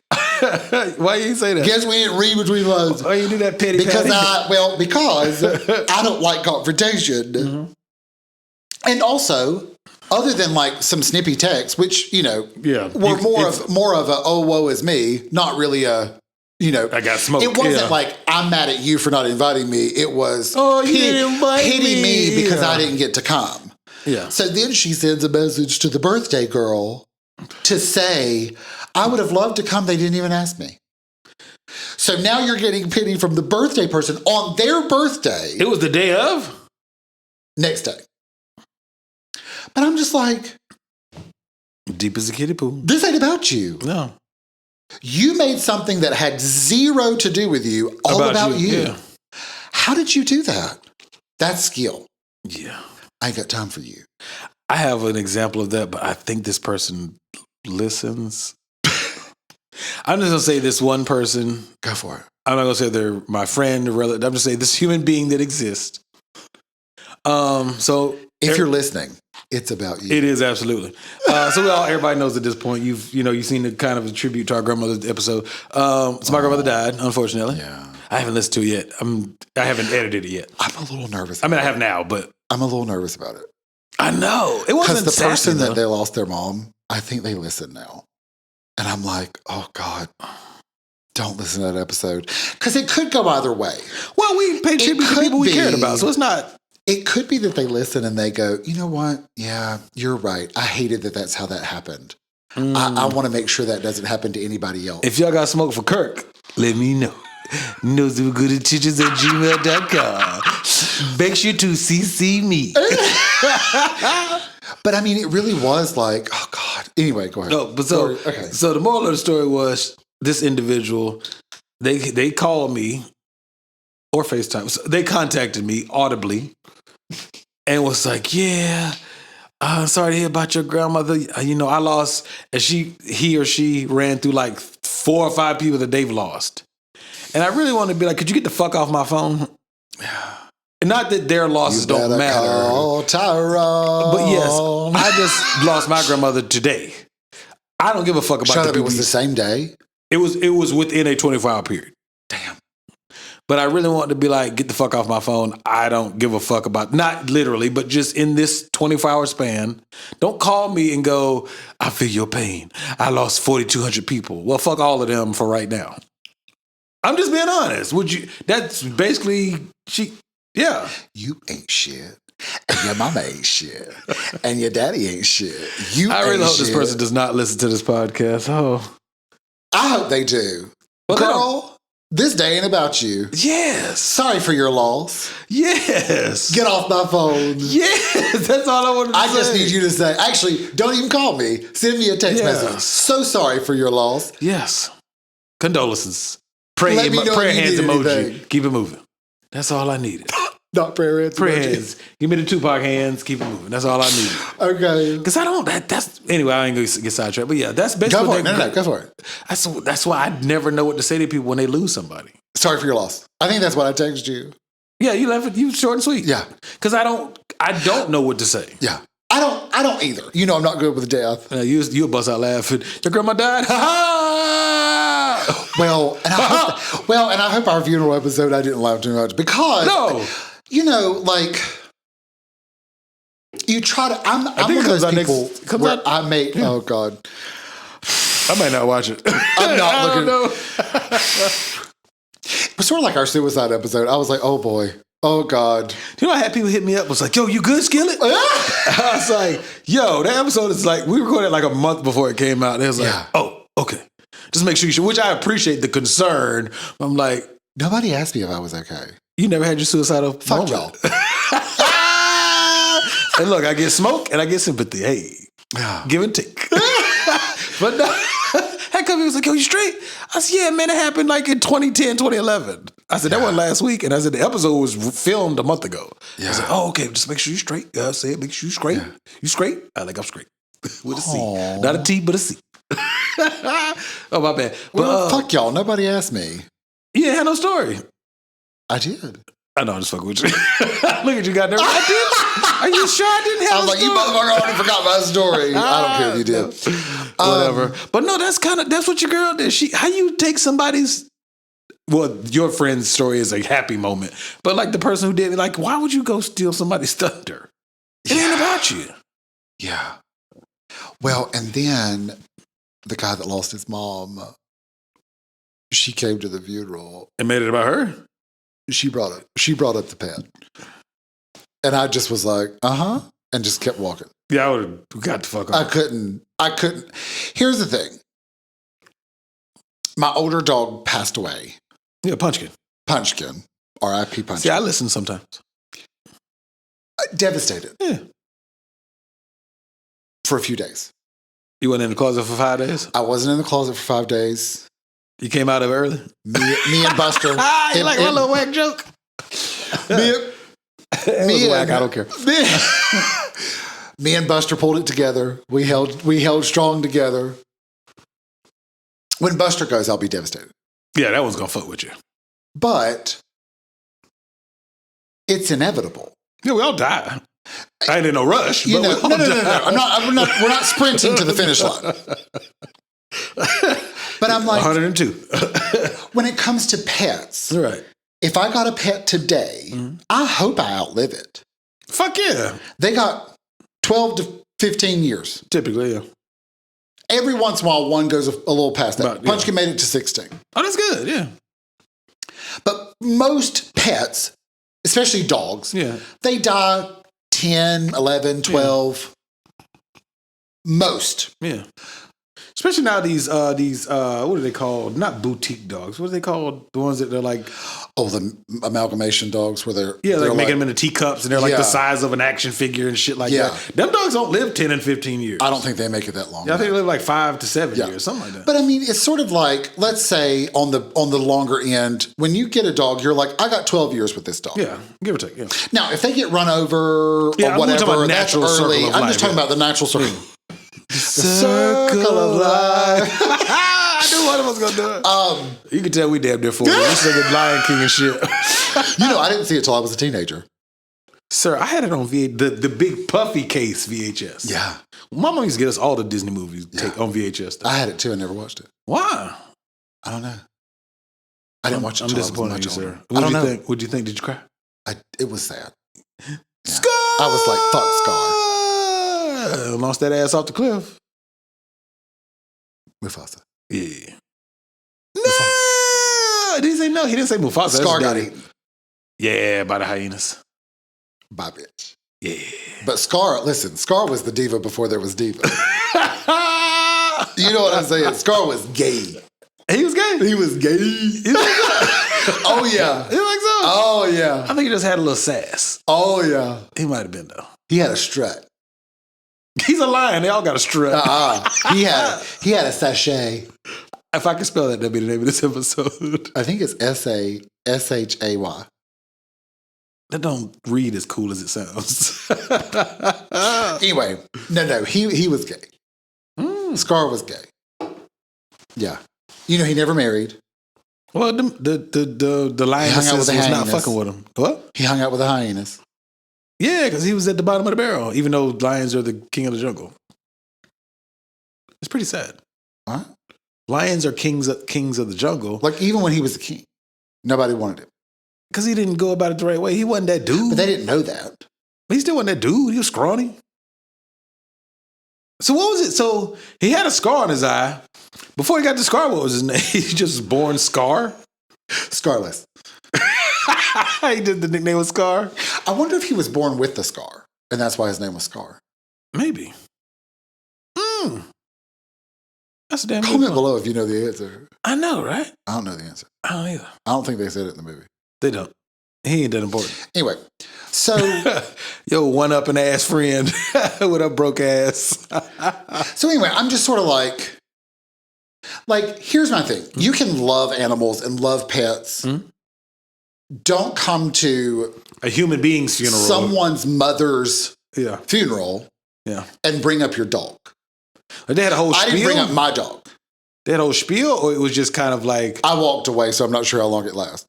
Why you say that? Guess we didn't read between lines. Why you do that petty? Because I don't like confrontation. Mm-hmm. And also, other than like some snippy texts, which, were more of a, oh, woe is me, not really a, I got smoked. It wasn't like, I'm mad at you for not inviting me. It was, you didn't invite pity me because I didn't get to come. Yeah. So then she sends a message to the birthday girl to say, I would have loved to come. They didn't even ask me. So now you're getting pity from the birthday person on their birthday. It was the day of? Next day. But I'm just like, deep as a kiddie pool. This ain't about you. No. You made something that had zero to do with you, all about you. Yeah. How did you do that? That's skill. Yeah. I ain't got time for you. I have an example of that, but I think this person listens. I'm just going to say this one person. Go for it. I'm not going to say they're my friend or relative. I'm just saying this human being that exists. So if you're listening, it's about you. It is, absolutely. So everybody knows at this point. You've seen the kind of a tribute to our grandmother's episode. So my grandmother died, unfortunately. Yeah. I haven't listened to it yet. I haven't edited it yet. I'm a little nervous. I have now, but I'm a little nervous about it. I know it wasn't because the person though. that they lost their mom. I think they listen now, and I'm like, oh God. Don't listen to that episode. Because it could go either way. Well, we paid tribute to people we cared about, so it's not. It could be that they listen and they go, you know what? Yeah, you're right. I hated that that's how that happened. I want to make sure that doesn't happen to anybody else. If y'all got smoke for Kirk, let me know. noseygoodintentions@gmail.com. Make sure to CC me. But I mean, it really was like, oh God. Anyway, go ahead. No, but so the moral of the story was this individual, they called me or FaceTime. So they contacted me audibly and was like, yeah, I'm sorry to hear about your grandmother. I lost, and he or she ran through like 4 or 5 people that they've lost. And I really want to be like, could you get the fuck off my phone? And not that their losses don't matter. Call Tyrone. But yes, I just lost my grandmother today. I don't give a fuck about it was the same day? It was within a 24-hour period. Damn. But I really want to be like, get the fuck off my phone. I don't give a fuck about, not literally, but just in this 24-hour span. Don't call me and go, I feel your pain. I lost 4,200 people. Well, fuck all of them for right now. I'm just being honest. That's basically, yeah. You ain't shit. And your mama ain't shit. And your daddy ain't shit. I really hope this person does not listen to this podcast. Oh. I hope they do. Well, girl, this day ain't about you. Yes. Sorry for your loss. Yes. Get off my phone. Yes. That's all I wanted to say. I just need you to say, actually, don't even call me. Send me a text message. So sorry for your loss. Yes. Condolences. Prayer hands emoji. Anything. Keep it moving. That's all I needed. Not prayer hands. Prayer hands. Give me the Tupac hands. Keep it moving. That's all I needed. Okay. Because I don't. That's anyway. I ain't gonna get sidetracked. But yeah, that's basically. Go for it. No, go for it. That's why I never know what to say to people when they lose somebody. Sorry for your loss. I think that's what I texted you. Yeah, you left it. You short and sweet. Yeah. Because I don't know what to say. Yeah. I don't either. I'm not good with death. You bust out laughing. Your grandma died. Ha ha. Well, and I hope our funeral episode I didn't laugh too much because like you try to. I'm one of those people where I make. Oh God, I might not watch it. I'm not looking. Know. But sort of like our suicide episode, I was like, oh boy. Oh, God. You know, I had people hit me up. Was like, yo, you good, Skillet? I was like, yo, that episode is like, we recorded like a month before it came out. It was like, oh, okay. Just make sure you should, which I appreciate the concern. I'm like. Nobody asked me if I was okay. You never had your suicidal Fuck moment. y'all. And look, I get smoke and I get sympathy. Hey, give and take. But no. Heck, come, he was like, yo, you straight? I said, yeah, man, it happened like in 2010, 2011. I said, that wasn't last week. And I said, the episode was filmed a month ago. I said, oh, okay, just make sure you're straight. I said, make sure you're straight. Yeah. You straight? I'm straight. With a C. Not a T, but a C. Oh, my bad. Well, fuck y'all. Nobody asked me. You didn't have no story. I did. I know, I'm just fucking with you. Look at you, got nervous. I did. Are you sure I didn't have a story? You motherfucker already forgot my story. I don't care if you did. Whatever. But no, that's what your girl did. How you take somebody's, well, your friend's story is a happy moment, but like the person who did it, like, why would you go steal somebody's thunder? It ain't about you. Yeah. Well, and then the guy that lost his mom, she came to the funeral. And made it about her? She brought up the pet. And I just was like, and just kept walking. Yeah, I would have got the fuck off. I couldn't. Here's the thing. My older dog passed away. Yeah, Punchkin. R.I.P. Punchkin. See, I listen sometimes. Devastated. Yeah. For a few days. You went in the closet for 5 days? I wasn't in the closet for 5 days. You came out of it early? Me and Buster. You like one little whack joke? Me whack, I don't care. Me and Buster pulled it together. We held strong together. When Buster goes, I'll be devastated. Yeah, that one's gonna fuck with you. But it's inevitable. Yeah, we all die. I ain't in no rush. No. We're not sprinting to the finish line. But I'm like 102. When it comes to pets, right? If I got a pet today, I hope I outlive it. Fuck yeah. They got 12 to 15 years. Typically, yeah. Every once in a while, one goes a little past that. Punchkin made it to 16. Oh, that's good, yeah. But most pets, especially dogs, they die 10, 11, 12. Yeah. Most. Yeah. Especially now these what are they called? Not boutique dogs. What are they called? The ones that they're like, the amalgamation dogs where they're like making them into teacups and they're like the size of an action figure and shit like that. Them dogs don't live 10 and 15 years. I don't think they make it that long. Yeah, I think they live like 5 to 7 years, something like that. But I mean, it's sort of like, let's say on the longer end, when you get a dog, you're like, I got 12 years with this dog. Yeah, give or take. Yeah. Now, if they get run over or whatever, that's early. I'm just talking about the natural circle. The circle of life. I knew one of us gonna do it. You can tell we damn near 40. We singing Lion King and shit. I didn't see it till I was a teenager. Sir, I had it on the big puffy case VHS. Yeah. My mom used to get us all the Disney movies on VHS. I had it too. I never watched it. Why? I don't know. I didn't watch it. I'm disappointed in you, sir. What did you think? What did you think? Did you cry? It was sad. Yeah. Scar! I was like, fuck Scar. Lost that ass off the cliff. Mufasa. Yeah. No! Did he say no? He didn't say Mufasa. Scar got eaten. Yeah, by the hyenas. By bitch. Yeah. But Scar was the diva before there was diva. You know what I'm saying? Scar was gay. He was gay? He was gay. Oh, yeah. You think so? Oh, yeah. I think he just had a little sass. Oh, yeah. He might have been, though. He had a strut. He's a lion. They all got a strut. He had a sachet. If I could spell that, that'd be the name of this episode. I think it's Sashay. That don't read as cool as it sounds. Anyway, no, he was gay. Scar was gay. Yeah. He never married. Well, the lioness was not fucking with him. What? He hung out with the hyenas. Yeah, because he was at the bottom of the barrel, even though lions are the king of the jungle. It's pretty sad. What? Lions are kings of the jungle. Like, even when he was the king, nobody wanted him. Because he didn't go about it the right way. He wasn't that dude. But they didn't know that. He still wasn't that dude. He was scrawny. So what was it? So he had a scar on his eye. Before he got the scar, what was his name? He just was born Scar? Scarless. He did the nickname was Scar? I wonder if he was born with the scar, and that's why his name was Scar. Maybe. That's a damn good Comment below if you know the answer. I know, right? I don't know the answer. I don't either. I don't think they said it in the movie. They don't. He ain't that important. Anyway, so... Yo, one-up-an ass friend with a broke ass. So anyway, I'm just sort of like... Like, here's my thing. You can love animals and love pets. Don't come to a human being's funeral. Someone's mother's yeah. funeral and bring up your dog. They had a whole spiel? I didn't bring up my dog. They had a whole spiel, or it was just kind of like... I walked away, so I'm not sure how long it lasts.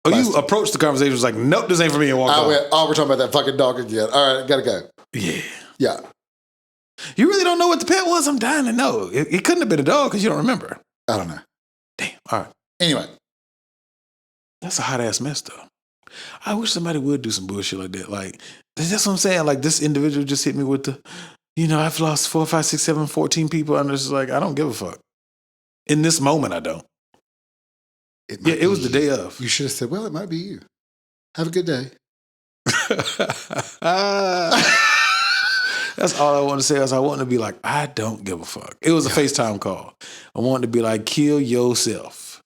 Oh, you approached the conversation, was like, nope, this ain't for me, and walked off. We're talking about that fucking dog again. All right, gotta go. Yeah. Yeah. You really don't know what the pet was? I'm dying to know. It couldn't have been a dog because you don't remember. I don't know. Damn. All right. Anyway. That's a hot-ass mess, though. I wish somebody would do some bullshit like that. Like, that's what I'm saying. Like, this individual just hit me with the, I've lost 4, 5, 6, 7, 14 people. And it's just like, I don't give a fuck. In this moment, I don't. It was the day of. You should have said, well, it might be you. Have a good day. That's all I wanted to say. I wanted to be like, I don't give a fuck. It was a FaceTime call. I wanted to be like, kill yourself.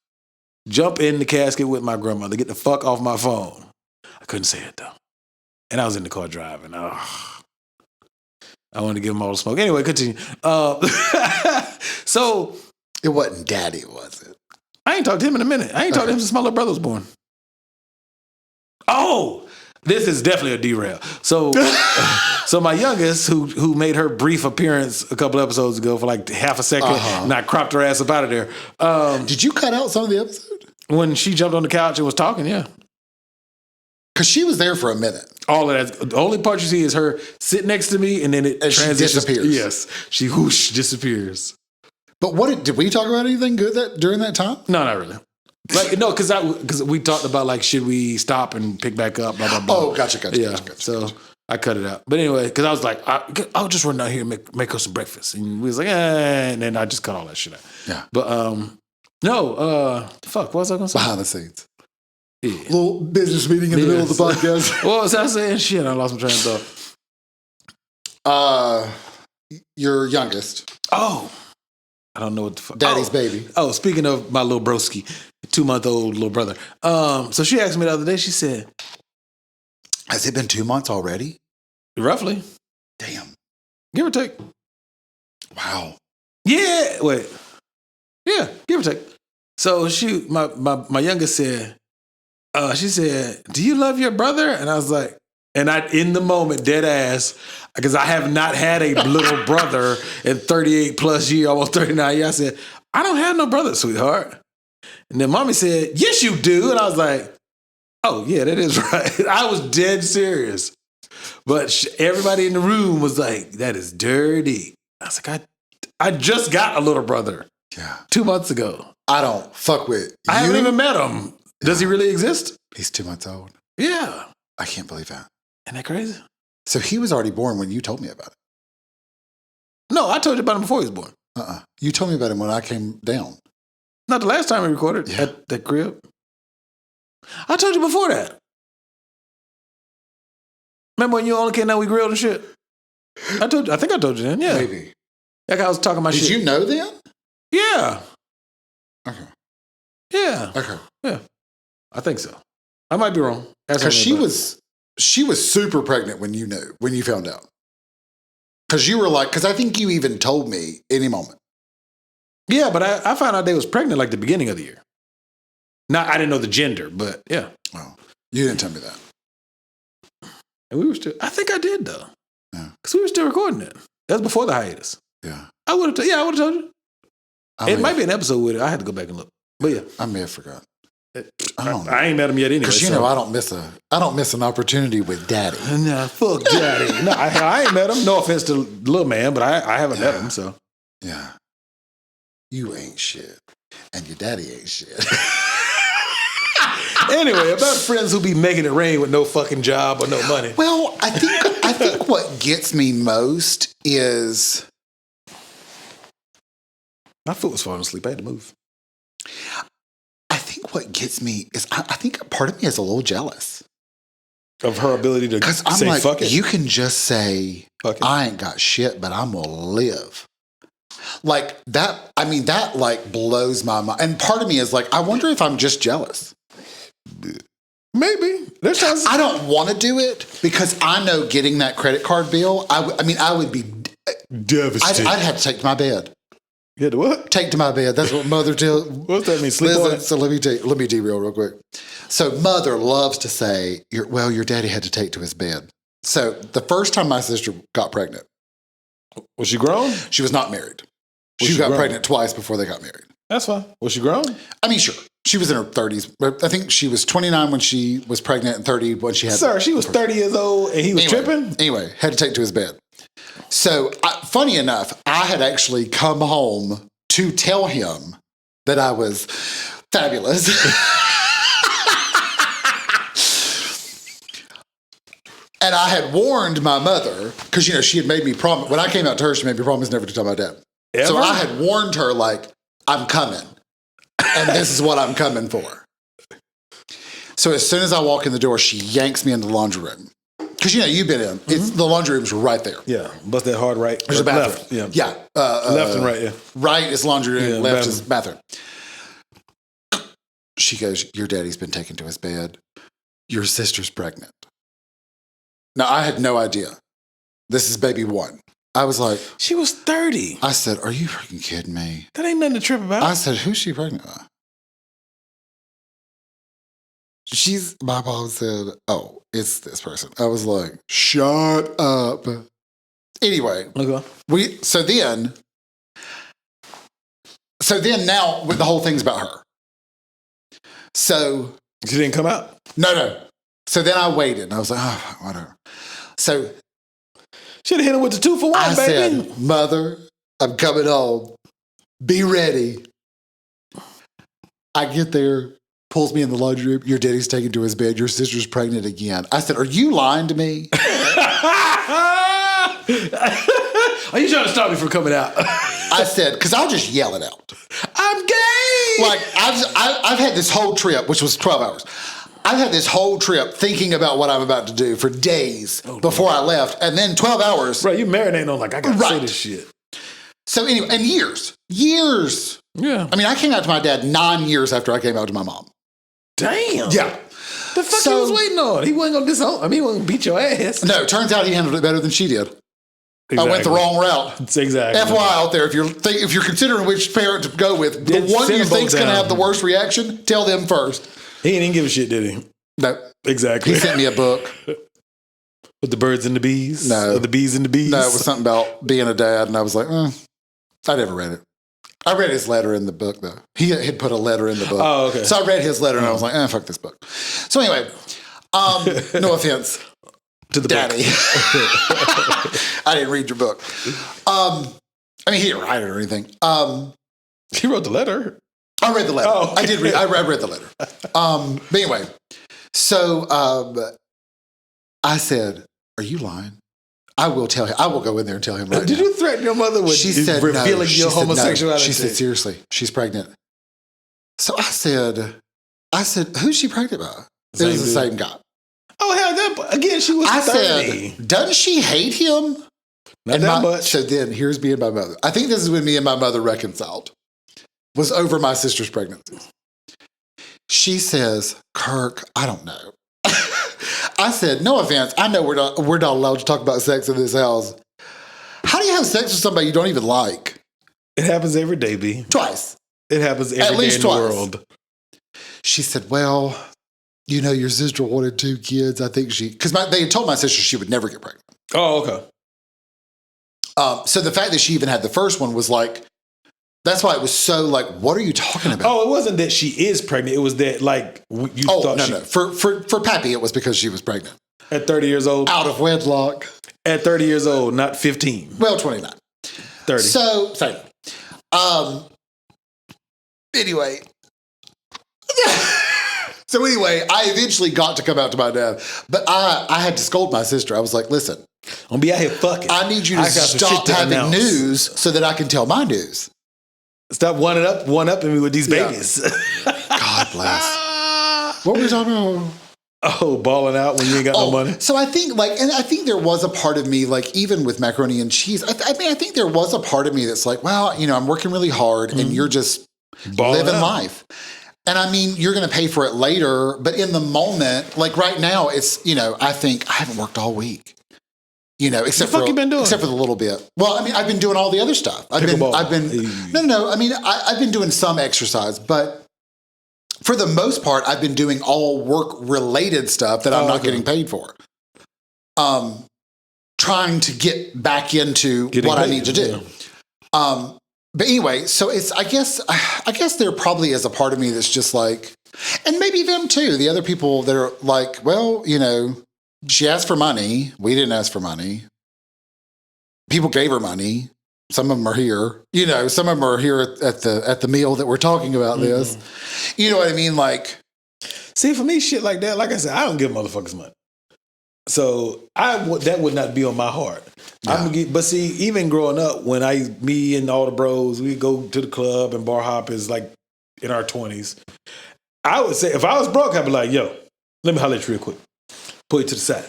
Jump in the casket with my grandmother. Get the fuck off my phone. I couldn't say it, though. And I was in the car driving. I wanted to give them all the smoke. Anyway, continue. So. It wasn't daddy, was it? I ain't talked to him in a minute. I ain't talked to him since my little brother was born. Oh, this is definitely a derail. So, so my youngest, who made her brief appearance a couple episodes ago for like half a second, and I cropped her ass up out of there. Did you cut out some of the episode? When she jumped on the couch and was talking, yeah. Because she was there for a minute. All of that. The only part you see is her sit next to me, and then it transitions. She disappears. Yes, she whoosh disappears. But did we talk about anything good during that time? No, not really. Like no, because we talked about like should we stop and pick back up? Blah blah blah. Oh, gotcha. Yeah. So I cut it out. But anyway, because I was like, I'll just run down here and make her some breakfast, and we was like, and then I just cut all that shit out. Yeah. But fuck, what was I gonna say? Behind the scenes. Yeah. Little business meeting in the middle of the podcast. What was I saying? Shit, I lost my train of thought. Your youngest. Oh. I don't know what the fuck. Daddy's baby. Oh, speaking of my little broski, 2-month-old little brother. So she asked me the other day, she said, has it been 2 months already? Roughly. Damn. Give or take. Wow. Yeah. Wait. Yeah, give or take. So my youngest said, she said, do you love your brother? And I was like, in the moment, dead ass, because I have not had a little brother in 38 plus years, almost 39 years. I said, I don't have no brother, sweetheart. And then mommy said, yes, you do. And I was like, oh, yeah, that is right. I was dead serious. But everybody in the room was like, that is dirty. I was like, I just got a little brother 2 months ago. I don't fuck with you. I haven't even met him. Does he really exist? He's 2 months old. Yeah. I can't believe that. Isn't that crazy? So he was already born when you told me about it. No, I told you about him before he was born. You told me about him when I came down. Not the last time we recorded at that crib. I told you before that. Remember when you only came down, we grilled and shit? I think I told you then, yeah. Maybe. Like I was talking about shit. Did you know then? Yeah. Okay. Yeah. Okay. Yeah. I think so. I might be wrong. Because she was super pregnant when you found out. Because you were like, because I think you even told me any moment. Yeah, but I found out they was pregnant like the beginning of the year. Now, I didn't know the gender, but yeah. Oh, you didn't tell me that. And we were still, I think I did though. Yeah. Because we were still recording it. That was before the hiatus. Yeah. I would have told you. It might be an episode with it. I had to go back and look. But yeah. I may have forgot. I ain't met him yet anyway. Because I don't miss an opportunity with daddy. Nah, fuck daddy. No, I ain't met him. No offense to little man, but I haven't met him, so. Yeah. You ain't shit. And your daddy ain't shit. Anyway, about friends who be making it rain with no fucking job or no money. Well, I think what gets me most is my foot was falling asleep. I had to move. I think what gets me is I think a part of me is a little jealous of her ability to because I'm say like, fuck it. You can just say I ain't got shit, but I'm gonna live. Like that. I mean, that like blows my mind. And part of me is like, I wonder if I'm just jealous. Maybe. I don't want to do it because I know getting that credit card bill. I would be devastated. I'd have to take to my bed. You had to what? Take to my bed. That's what mother tells. What's that mean? Sleep on it? So let me derail real quick. So mother loves to say, your daddy had to take to his bed. So the first time my sister got pregnant. Was she grown? She was not married. She got pregnant twice before they got married. That's fine. Was she grown? I mean, sure. She was in her 30s. I think she was 29 when she was pregnant and 30 when she had... Sir, she was 30 years old and he was tripping? Anyway, had to take to his bed. So, funny enough, I had actually come home to tell him that I was fabulous. And I had warned my mother, because, she had made me promise. When I came out to her, she made me promise never to tell my dad. Ever? So I had warned her, I'm coming. And this is what I'm coming for. So as soon as I walk in the door, she yanks me in the laundry room. Because, you've been in. It's the laundry room's right there. Yeah. Bust that hard right. There's a bathroom. Left. Yeah. Left and right, yeah. Right is laundry room, left bathroom. is bathroom. She goes, your daddy's been taken to his bed. Your sister's pregnant. Now, I had no idea. This is baby one. I was like... She was 30. I said, are you freaking kidding me? That ain't nothing to trip about. I said, who's she pregnant with? My mom said, oh, it's this person. I was like, shut up. Anyway, okay. So then now the whole thing's about her. So she didn't come out? No. So then I waited and I was like, oh, whatever. So should have hit him with the 2-for-1, I baby. said, Mother, I'm coming home. Be ready. I get there, pulls me in the laundry room. Your daddy's taken to his bed. Your sister's pregnant again. I said, are you lying to me? Are you trying to stop me from coming out? I said, because I'll just yell it out. I'm gay. Like, I've had this whole trip, which was 12 hours. I've had this whole trip thinking about what I'm about to do for days before I left. And then 12 hours. Right, you marinating on I got to say this shit. So anyway, and years. Yeah. I mean, I came out to my dad 9 years after I came out to my mom. Damn. Yeah. The fuck he was waiting on? He wasn't going to disown. I mean, he wasn't going to beat your ass. No, turns out he handled it better than she did. Exactly. I went the wrong route. Exactly. FYI out there, if you're considering which parent to go with, the one you think's going to have the worst reaction, tell them first. He didn't give a shit, did he? No. Exactly. He sent me a book. With the birds and the bees? No. Or the bees and the bees? No, it was something about being a dad, and I was like, I never read it. I read his letter in the book, though. He had put a letter in the book. Oh, okay. So I read his letter, and I was like, fuck this book. So anyway, no offense to the daddy. I didn't read your book. I mean, he didn't write it or anything. He wrote the letter. I read the letter. Oh, okay. I did read. I read the letter. But anyway, so I said, "Are you lying?" I will tell him. I will go in there and tell him right Did now. you threaten your mother with revealing your homosexuality? She said, seriously, she's pregnant. So I said, who's she pregnant by? It was the same guy. Oh, hell, again, she was 30. Said, doesn't she hate him? Not that much. So then, here's me and my mother. I think this is when me and my mother reconciled. Was over my sister's pregnancy. She says, Kirk, I don't know. I said, no offense. I know we're not allowed to talk about sex in this house. How do you have sex with somebody you don't even like? It happens every day, B. Twice. It happens every day in the world. She said, well, your sister wanted 2 kids. I think because they had told my sister she would never get pregnant. Oh, okay. So the fact that she even had the first one was like, that's why it was so like, what are you talking about? Oh, it wasn't that she is pregnant. It was that you thought no. For Pappy, it was because she was pregnant. At 30 years old? Out of wedlock. At 30 years old, not 15. Well, 29. 30. So, anyway. So anyway, I eventually got to come out to my dad. But I had to scold my sister. I was like, listen. I'm going to be out here fucking. I need you to stop having news so that I can tell my news. Stop one-upping me with these babies. God bless. What were we talking about? Oh, balling out when you ain't got no money. So I think there was a part of me, like even with macaroni and cheese, I think there was a part of me that's like, well, I'm working really hard and you're just living life. And I mean, you're going to pay for it later, but in the moment, like right now, it's, I think I haven't worked all week. You know, except you been doing? Except for the little bit. Well, I mean, I've been doing all the other stuff. I've been no. I mean, I've been doing some exercise, but for the most part, I've been doing all work related stuff that I'm not getting paid for. Trying to get back into what I need to do. Yeah. But anyway, so it's I guess there probably is a part of me that's just like, and maybe them too. The other people that are like, well, you know. She asked for money. We didn't ask for money. People gave her money. Some of them are here. You know, some of them are here at the meal that we're talking about this. You know what I mean? Like, see, for me, shit like that, like I said, I don't give motherfuckers money. So that would not be on my heart. Yeah. But see, even growing up, when me and all the bros, we go to the club and bar hop is like in our 20s. I would say, if I was broke, I'd be like, yo, let me holler at you real quick. Put it to the side.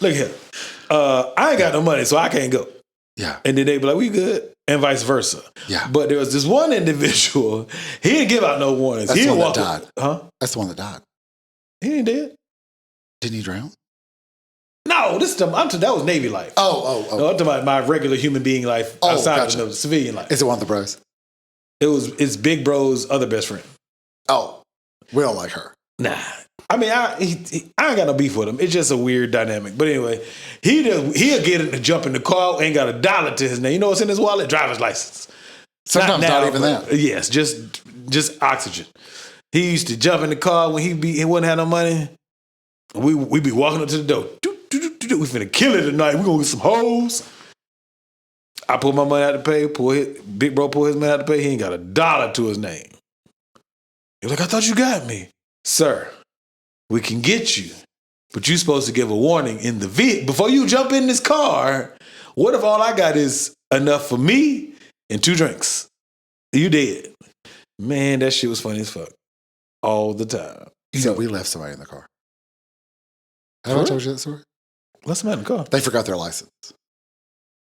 Look here. I ain't got no money, so I can't go. Yeah. And then they'd be like, we good. And vice versa. Yeah. But there was this one individual, he didn't give out no warnings. That's he the one that died. Huh? That's the one that died. He ain't dead. Didn't he drown? No, that was Navy life. Oh. No, I'm talking about my regular human being life outside of the civilian life. Is it one of the bros? It's Big Bro's other best friend. Oh, we don't like her. Nah. I mean, I ain't got no beef with him. It's just a weird dynamic. But anyway, he'll get it to jump in the car, ain't got $1 to his name. You know what's in his wallet? Driver's license. Sometimes not even that. Yes, just oxygen. He used to jump in the car when he wouldn't have no money. We be walking up to the door. We finna kill it tonight. We gonna get some hoes. I pull my money out to pay. Big Bro pull his money out to pay. He ain't got $1 to his name. He's like, I thought you got me, sir. We can get you, but you're supposed to give a warning in the vehicle before you jump in this car. What if all I got is enough for me and 2 drinks? You dead. Man, that shit was funny as fuck. All the time. You know, we left somebody in the car. Have I told you that story? Left somebody in the car. They forgot their license.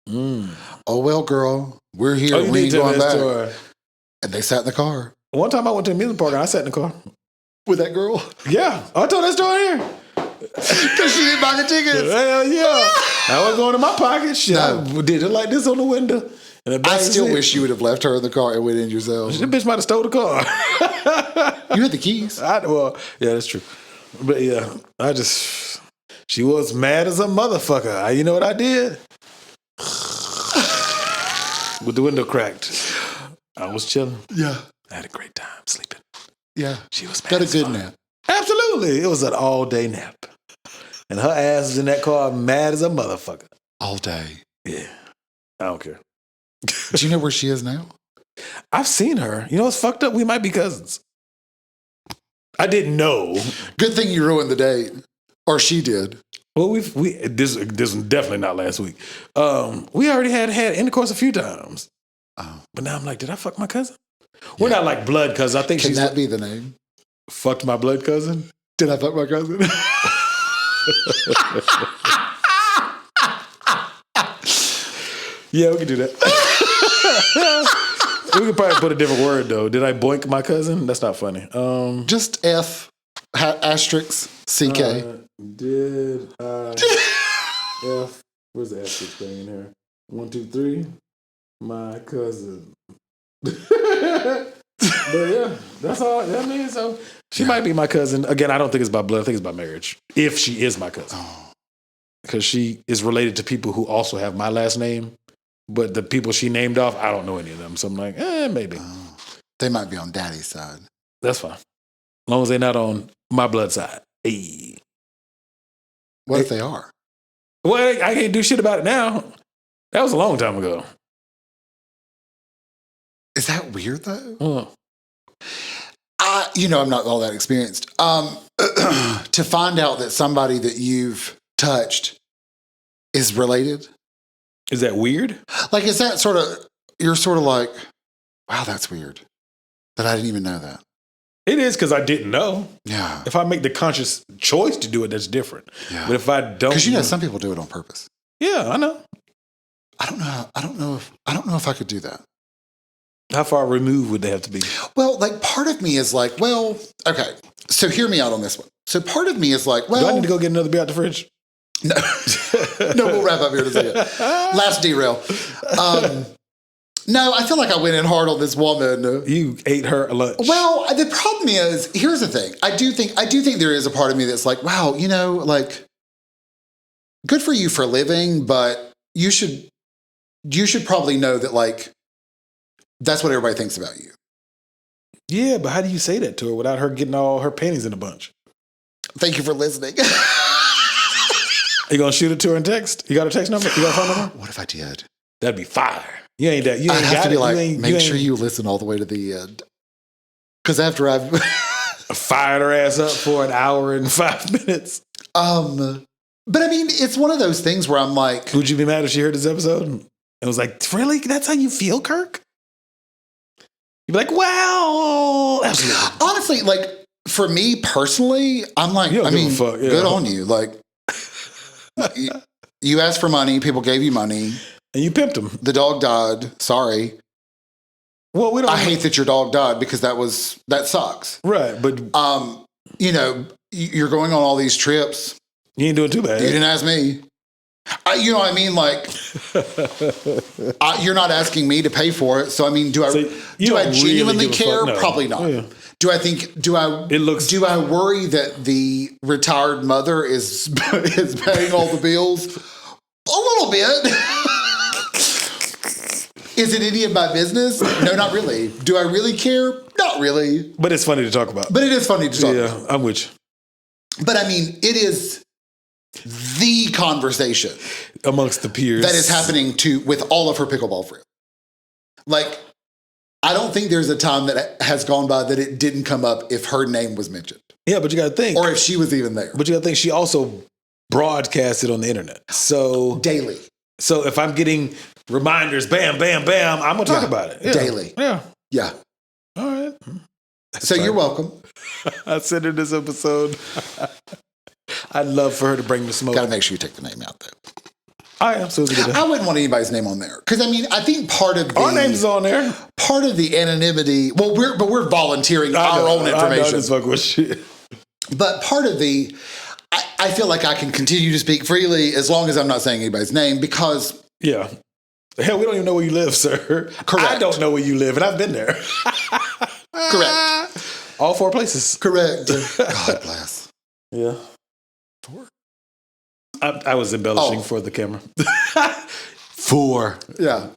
Oh, well, girl, we're here. We ain't going back. Story. And they sat in the car. One time I went to a amusement park and I sat in the car. With that girl? Yeah. I told that story here. Because she didn't buy the tickets. Hell yeah. I was going in my pocket. Shit. No. I did it like this on the window. And I still wish you would have left her in the car and went in yourself. That bitch might have stole the car. You had the keys. Yeah, that's true. But yeah, she was mad as a motherfucker. You know what I did? With the window cracked. I was chilling. Yeah. I had a great time sleeping. Yeah. She was mad. Got a good nap. Absolutely. It was an all-day nap. And her ass was in that car mad as a motherfucker. All day. Yeah. I don't care. Do you know where she is now? I've seen her. You know what's fucked up? We might be cousins. I didn't know. Good thing you ruined the date. Or she did. Well, this was definitely not last week. We already had intercourse a few times. Oh. But now I'm like, did I fuck my cousin? We're not like blood cousins. I think Can that be the name? Fucked my blood cousin? Did I fuck my cousin? Yeah, we can do that. We could probably put a different word though. Did I boink my cousin? That's not funny. Just F asterisk CK. Did I F? Where's the asterisk thing in here? 1, 2, 3. My cousin. But yeah, that's all. I mean, so she might be my cousin. Again, I don't think it's by blood. I think it's by marriage. If she is my cousin, because she is related to people who also have my last name. But the people she named off, I don't know any of them. So I'm like, maybe. They might be on daddy's side. That's fine. As long as they're not on my blood side. Hey. What if they are? Well, I can't do shit about it now. That was a long time ago. Is that weird though? I'm not all that experienced. To find out that somebody that you've touched is related. Is that weird? Like, is that you're sort of like, wow, that's weird. That I didn't even know that. It is because I didn't know. Yeah. If I make the conscious choice to do it, that's different. Yeah. But if I don't, because some people do it on purpose. Yeah, I know. I don't know if I could do that. How far removed would they have to be? Well, like part of me is like, well, okay. So hear me out on this one. So part of me is like, well, do I need to go get another beer out the fridge? No, no, we'll wrap up here in a second. Last derail. No, I feel like I went in hard on this woman. You ate her lunch. Well, the problem is, here's the thing. I do think there is a part of me that's like, wow, like, good for you for living, but you should probably know that, like, that's what everybody thinks about you. Yeah, but how do you say that to her without her getting all her panties in a bunch? Thank you for listening. You gonna shoot it to her in text? You got her text number? You got her phone number? What if I did? That'd be fire. You ain't that. You I ain't have got to be it. like, make sure you listen all the way to the end. Because after I've fired her ass up for an hour and 5 minutes. But I mean, it's one of those things where I'm like, would you be mad if she heard this episode and was like, really? That's how you feel, Kirk? You'd be like, well, absolutely. Honestly, like, for me personally, I'm like, I mean, good on you. Like, you asked for money, people gave you money. And you pimped them. The dog died. Sorry. Well, we don't. I hate that your dog died because that sucks. Right, but you're going on all these trips. You ain't doing too bad. You didn't ask me. You know what I mean? Like, you're not asking me to pay for it. So I mean, do I genuinely really care? No. Probably not. Yeah. Do I worry that the retired mother is paying all the bills? A little bit. Is it any of my business? No, not really. Do I really care? Not really. But it's funny to talk about. But it is funny to talk about. Yeah, I'm with you. But I mean, it is the conversation amongst the peers that is happening with all of her pickleball friends. Like, I don't think there's a time that has gone by that it didn't come up if her name was mentioned. Yeah, but you got to think. Or if she was even there. But you got to think she also broadcasted on the internet. So daily. So if I'm getting reminders, bam, bam, bam, I'm going to talk about it. Yeah. Daily. Yeah. Yeah. All right. So you're welcome. I said in this episode, I'd love for her to bring the smoke. Got to make sure you take the name out, though. I absolutely do. I wouldn't want anybody's name on there. Because, I mean, I think part of our name's on there. Part of the anonymity, we're volunteering our own information. I know this fuck with shit. But part of I feel like I can continue to speak freely as long as I'm not saying anybody's name because... Yeah. Hell, we don't even know where you live, sir. Correct. I don't know where you live, and I've been there. Correct. All 4 places. Correct. God bless. Yeah. 4. I was embellishing for the camera. 4. Yeah.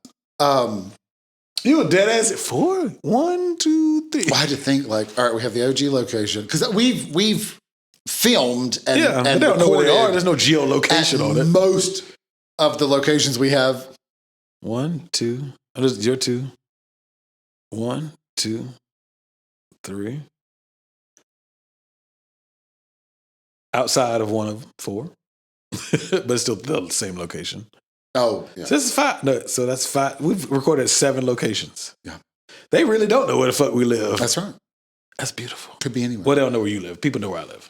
You a dead ass at 4? 1, 2, 3. Well, I had to think like, all right, we have the OG location because we've filmed and they don't know where they are. There's no geolocation on it. Most of the locations we have. 1, 2. Oh, this is your 2. 1, 2, 3. Outside of one of 4. But it's still the same location. Oh, yeah. So this is 5. No, so that's 5. We've recorded 7 locations. Yeah. They really don't know where the fuck we live. That's right. That's beautiful. Could be anywhere. Well, they don't know where you live. People know where I live.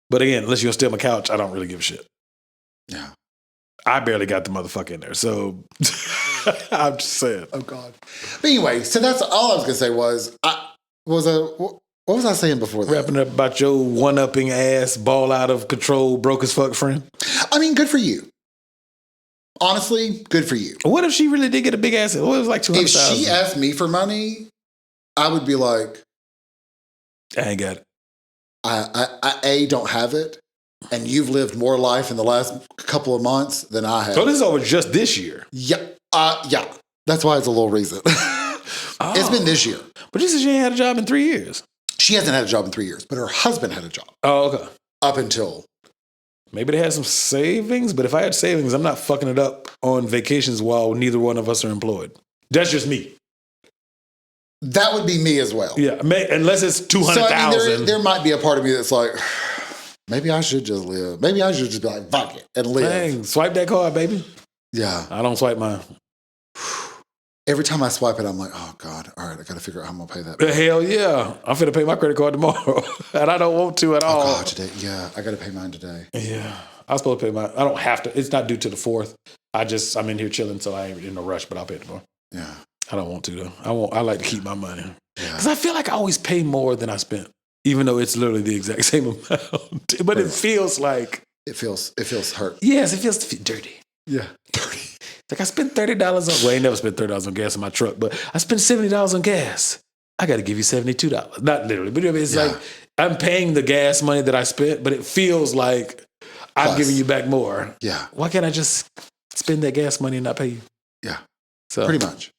But again, unless you'll steal my couch, I don't really give a shit. Yeah. I barely got the motherfucker in there. So I'm just saying. Oh, God. But anyway, so that's all I was going to say was, what was I saying before that? Rapping up about your one-upping ass, ball out of control, broke as fuck friend. I mean, good for you. Honestly, good for you. What if she really did get a big ass? What, it was like 200,000. If she asked me for money, I would be like, I ain't got it. I don't have it, and you've lived more life in the last couple of months than I have. So this is over just this year. Yeah, yeah. That's why it's a little reason. It's been this year. But you said she ain't had a job in 3 years. She hasn't had a job in 3 years, but her husband had a job. Oh, okay. Up until. Maybe they had some savings, but if I had savings, I'm not fucking it up on vacations while neither one of us are employed. That's just me. That would be me as well. Yeah, unless it's 200,000. So, I mean, there might be a part of me that's like, maybe I should just live. Maybe I should just be like, fuck it, and live. Dang, swipe that card, baby. Yeah. I don't swipe mine. Every time I swipe it, I'm like, oh, God, all right, I got to figure out how I'm going to pay that. Hell yeah. I'm finna pay my credit card tomorrow. And I don't want to at all. Oh, God, today. Yeah, I got to pay mine today. Yeah. I was supposed to pay mine. I don't have to. It's not due to the 4th. I'm in here chilling, so I ain't in no rush, but I'll pay it tomorrow. Yeah. I don't want to, though. I like to keep my money. Yeah. Because I feel like I always pay more than I spent, even though it's literally the exact same amount. But it feels like it feels hurt. Yes, it feels dirty. Yeah, dirty. Like I spent $30 on. Well, I ain't never spent $30 on gas in my truck, but I spent $70 on gas. I got to give you $72. Not literally, but it's like I'm paying the gas money that I spent, but it feels like I'm giving you back more. Yeah. Why can't I just spend that gas money and not pay you? Yeah. So pretty much.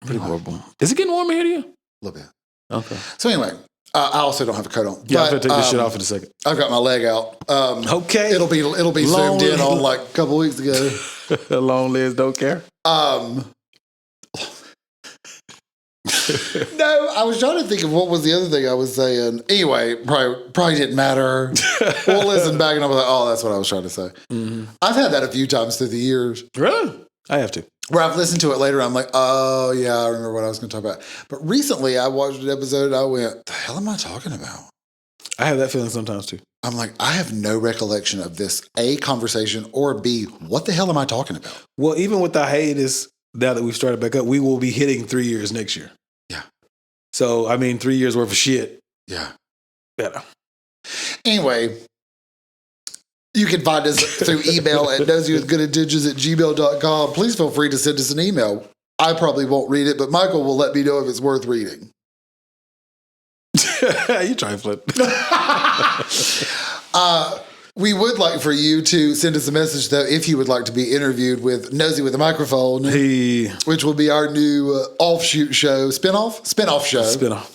Pretty horrible. Is it getting warmer here to you? A little bit. Okay. So anyway, I also don't have a coat on. Yeah, I'm gonna take this shit off in a second. I've got my leg out. Okay. It'll be zoomed in on like a couple weeks ago. Long legs don't care. No, I was trying to think of what was the other thing I was saying. Anyway, probably didn't matter. We'll listen back and I'll be like, oh, that's what I was trying to say. Mm-hmm. I've had that a few times through the years. Really? I have to. Where I've listened to it later, I'm like, oh, yeah, I remember what I was going to talk about. But recently, I watched an episode and I went, the hell am I talking about? I have that feeling sometimes, too. I'm like, I have no recollection of this, A, conversation, or B, what the hell am I talking about? Well, even with the hiatus, now that we've started back up, we will be hitting 3 years next year. Yeah. So, 3 years worth of shit. Yeah. Better. Anyway, you can find us through email at noseywithgoodintentions@gmail.com. Please feel free to send us an email. I probably won't read it, but Michael will let me know if it's worth reading. You trifling. We would like for you to send us a message, though, if you would like to be interviewed with Nosey with a Microphone, which will be our new offshoot show, spinoff show. Spinoff.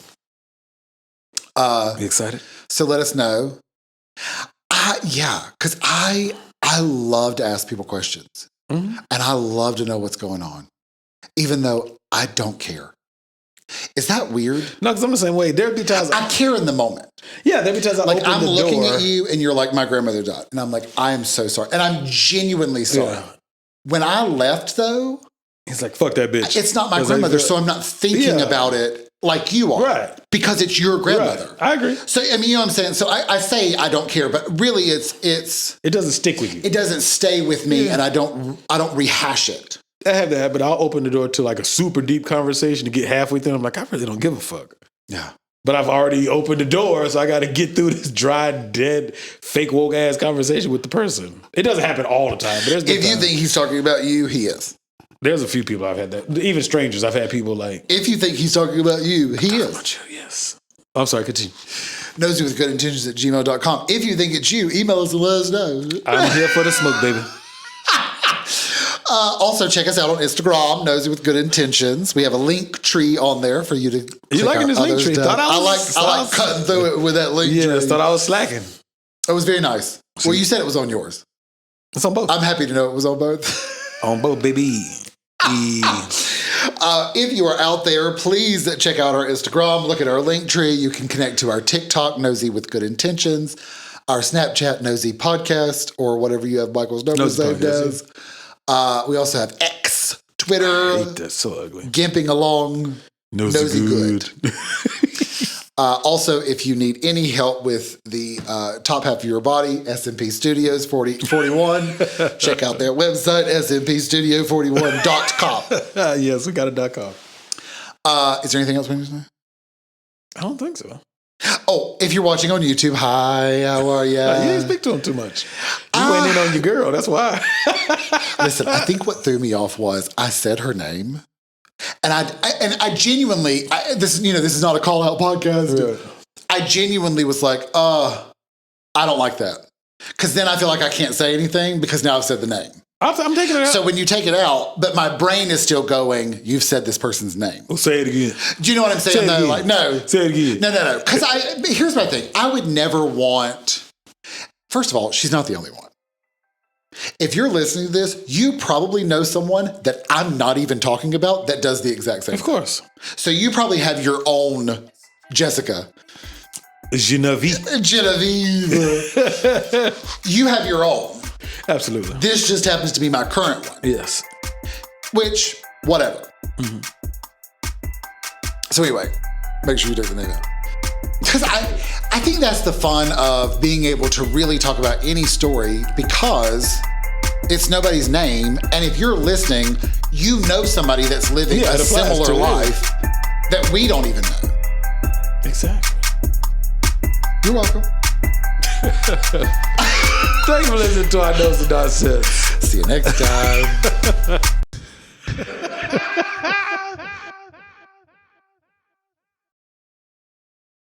You excited? So let us know. Yeah, because I love to ask people questions, and I love to know what's going on, even though I don't care. Is that weird? No, because I'm the same way. There'd be times I care in the moment. Yeah, there'd be times I'm looking at you and you're like, my grandmother died. And I'm like, I am so sorry. And I'm genuinely sorry. Yeah. When I left, though, he's like, fuck that bitch. It's not my grandmother, so I'm not thinking about it like you are. Right. Because it's your grandmother. Right. I agree. So, you know what I'm saying? So I say I don't care, but really it doesn't stick with you. It doesn't stay with me, and I don't rehash it. I have that, but I'll open the door to like a super deep conversation to get halfway through. I'm like, I really don't give a fuck. Yeah. But I've already opened the door, so I got to get through this dry, dead, fake woke ass conversation with the person. It doesn't happen all the time, but if you think he's talking about you, he is. There's a few people I've had that. Even strangers, I've had people like. If you think he's talking about you, he is. About you, yes. I'm sorry, continue. Noseywithgoodintentions@gmail.com. If you think it's you, email us and let us know. I'm here for the smoke, baby. Also, check us out on Instagram, Nosey with Good Intentions. We have a link tree on there for you to. You liking this link tree? I like cutting through it with that link tree. Yeah, thought I was slacking. It was very nice. Well, you said it was on yours. It's on both. I'm happy to know it was on both. On both, baby. If you are out there, please check out our Instagram. Look at our link tree. You can connect to our TikTok, Nosey with Good Intentions, our Snapchat, Nosey Podcast, or whatever you have Michael's number saved as. We also have X, Twitter. I hate that, so ugly. Gimping along, Nosey good. Also, if you need any help with the top half of your body, SMP Studios 41. Check out their website, smpstudio41.com. Yes, we got a .com. Is there anything else we need to know? I don't think so. Oh, if you're watching on YouTube, hi, how are you? You didn't speak to him too much. You went in on your girl, that's why. Listen, I think what threw me off was I said her name. And I genuinely, this is not a call out podcast. Yeah. I genuinely was like, I don't like that. Because then I feel like I can't say anything because now I've said the name. I'm taking it out. So when you take it out, but my brain is still going, you've said this person's name. Well, say it again. Do you know what I'm saying? Though? Like, no. Say it again. No. Because here's my thing. I would never want, first of all, she's not the only one. If you're listening to this, you probably know someone that I'm not even talking about that does the exact same thing. Of course. So you probably have your own Jessica. Genevieve. You have your own. Absolutely. This just happens to be my current one. Yes. Which, whatever. Mm-hmm. So anyway, make sure you take the name out. Because I think that's the fun of being able to really talk about any story because it's nobody's name. And if you're listening, you know somebody that's living a similar life that we don't even know. Exactly. You're welcome. Thank you for listening to our Nosey Nonsense. See you next time.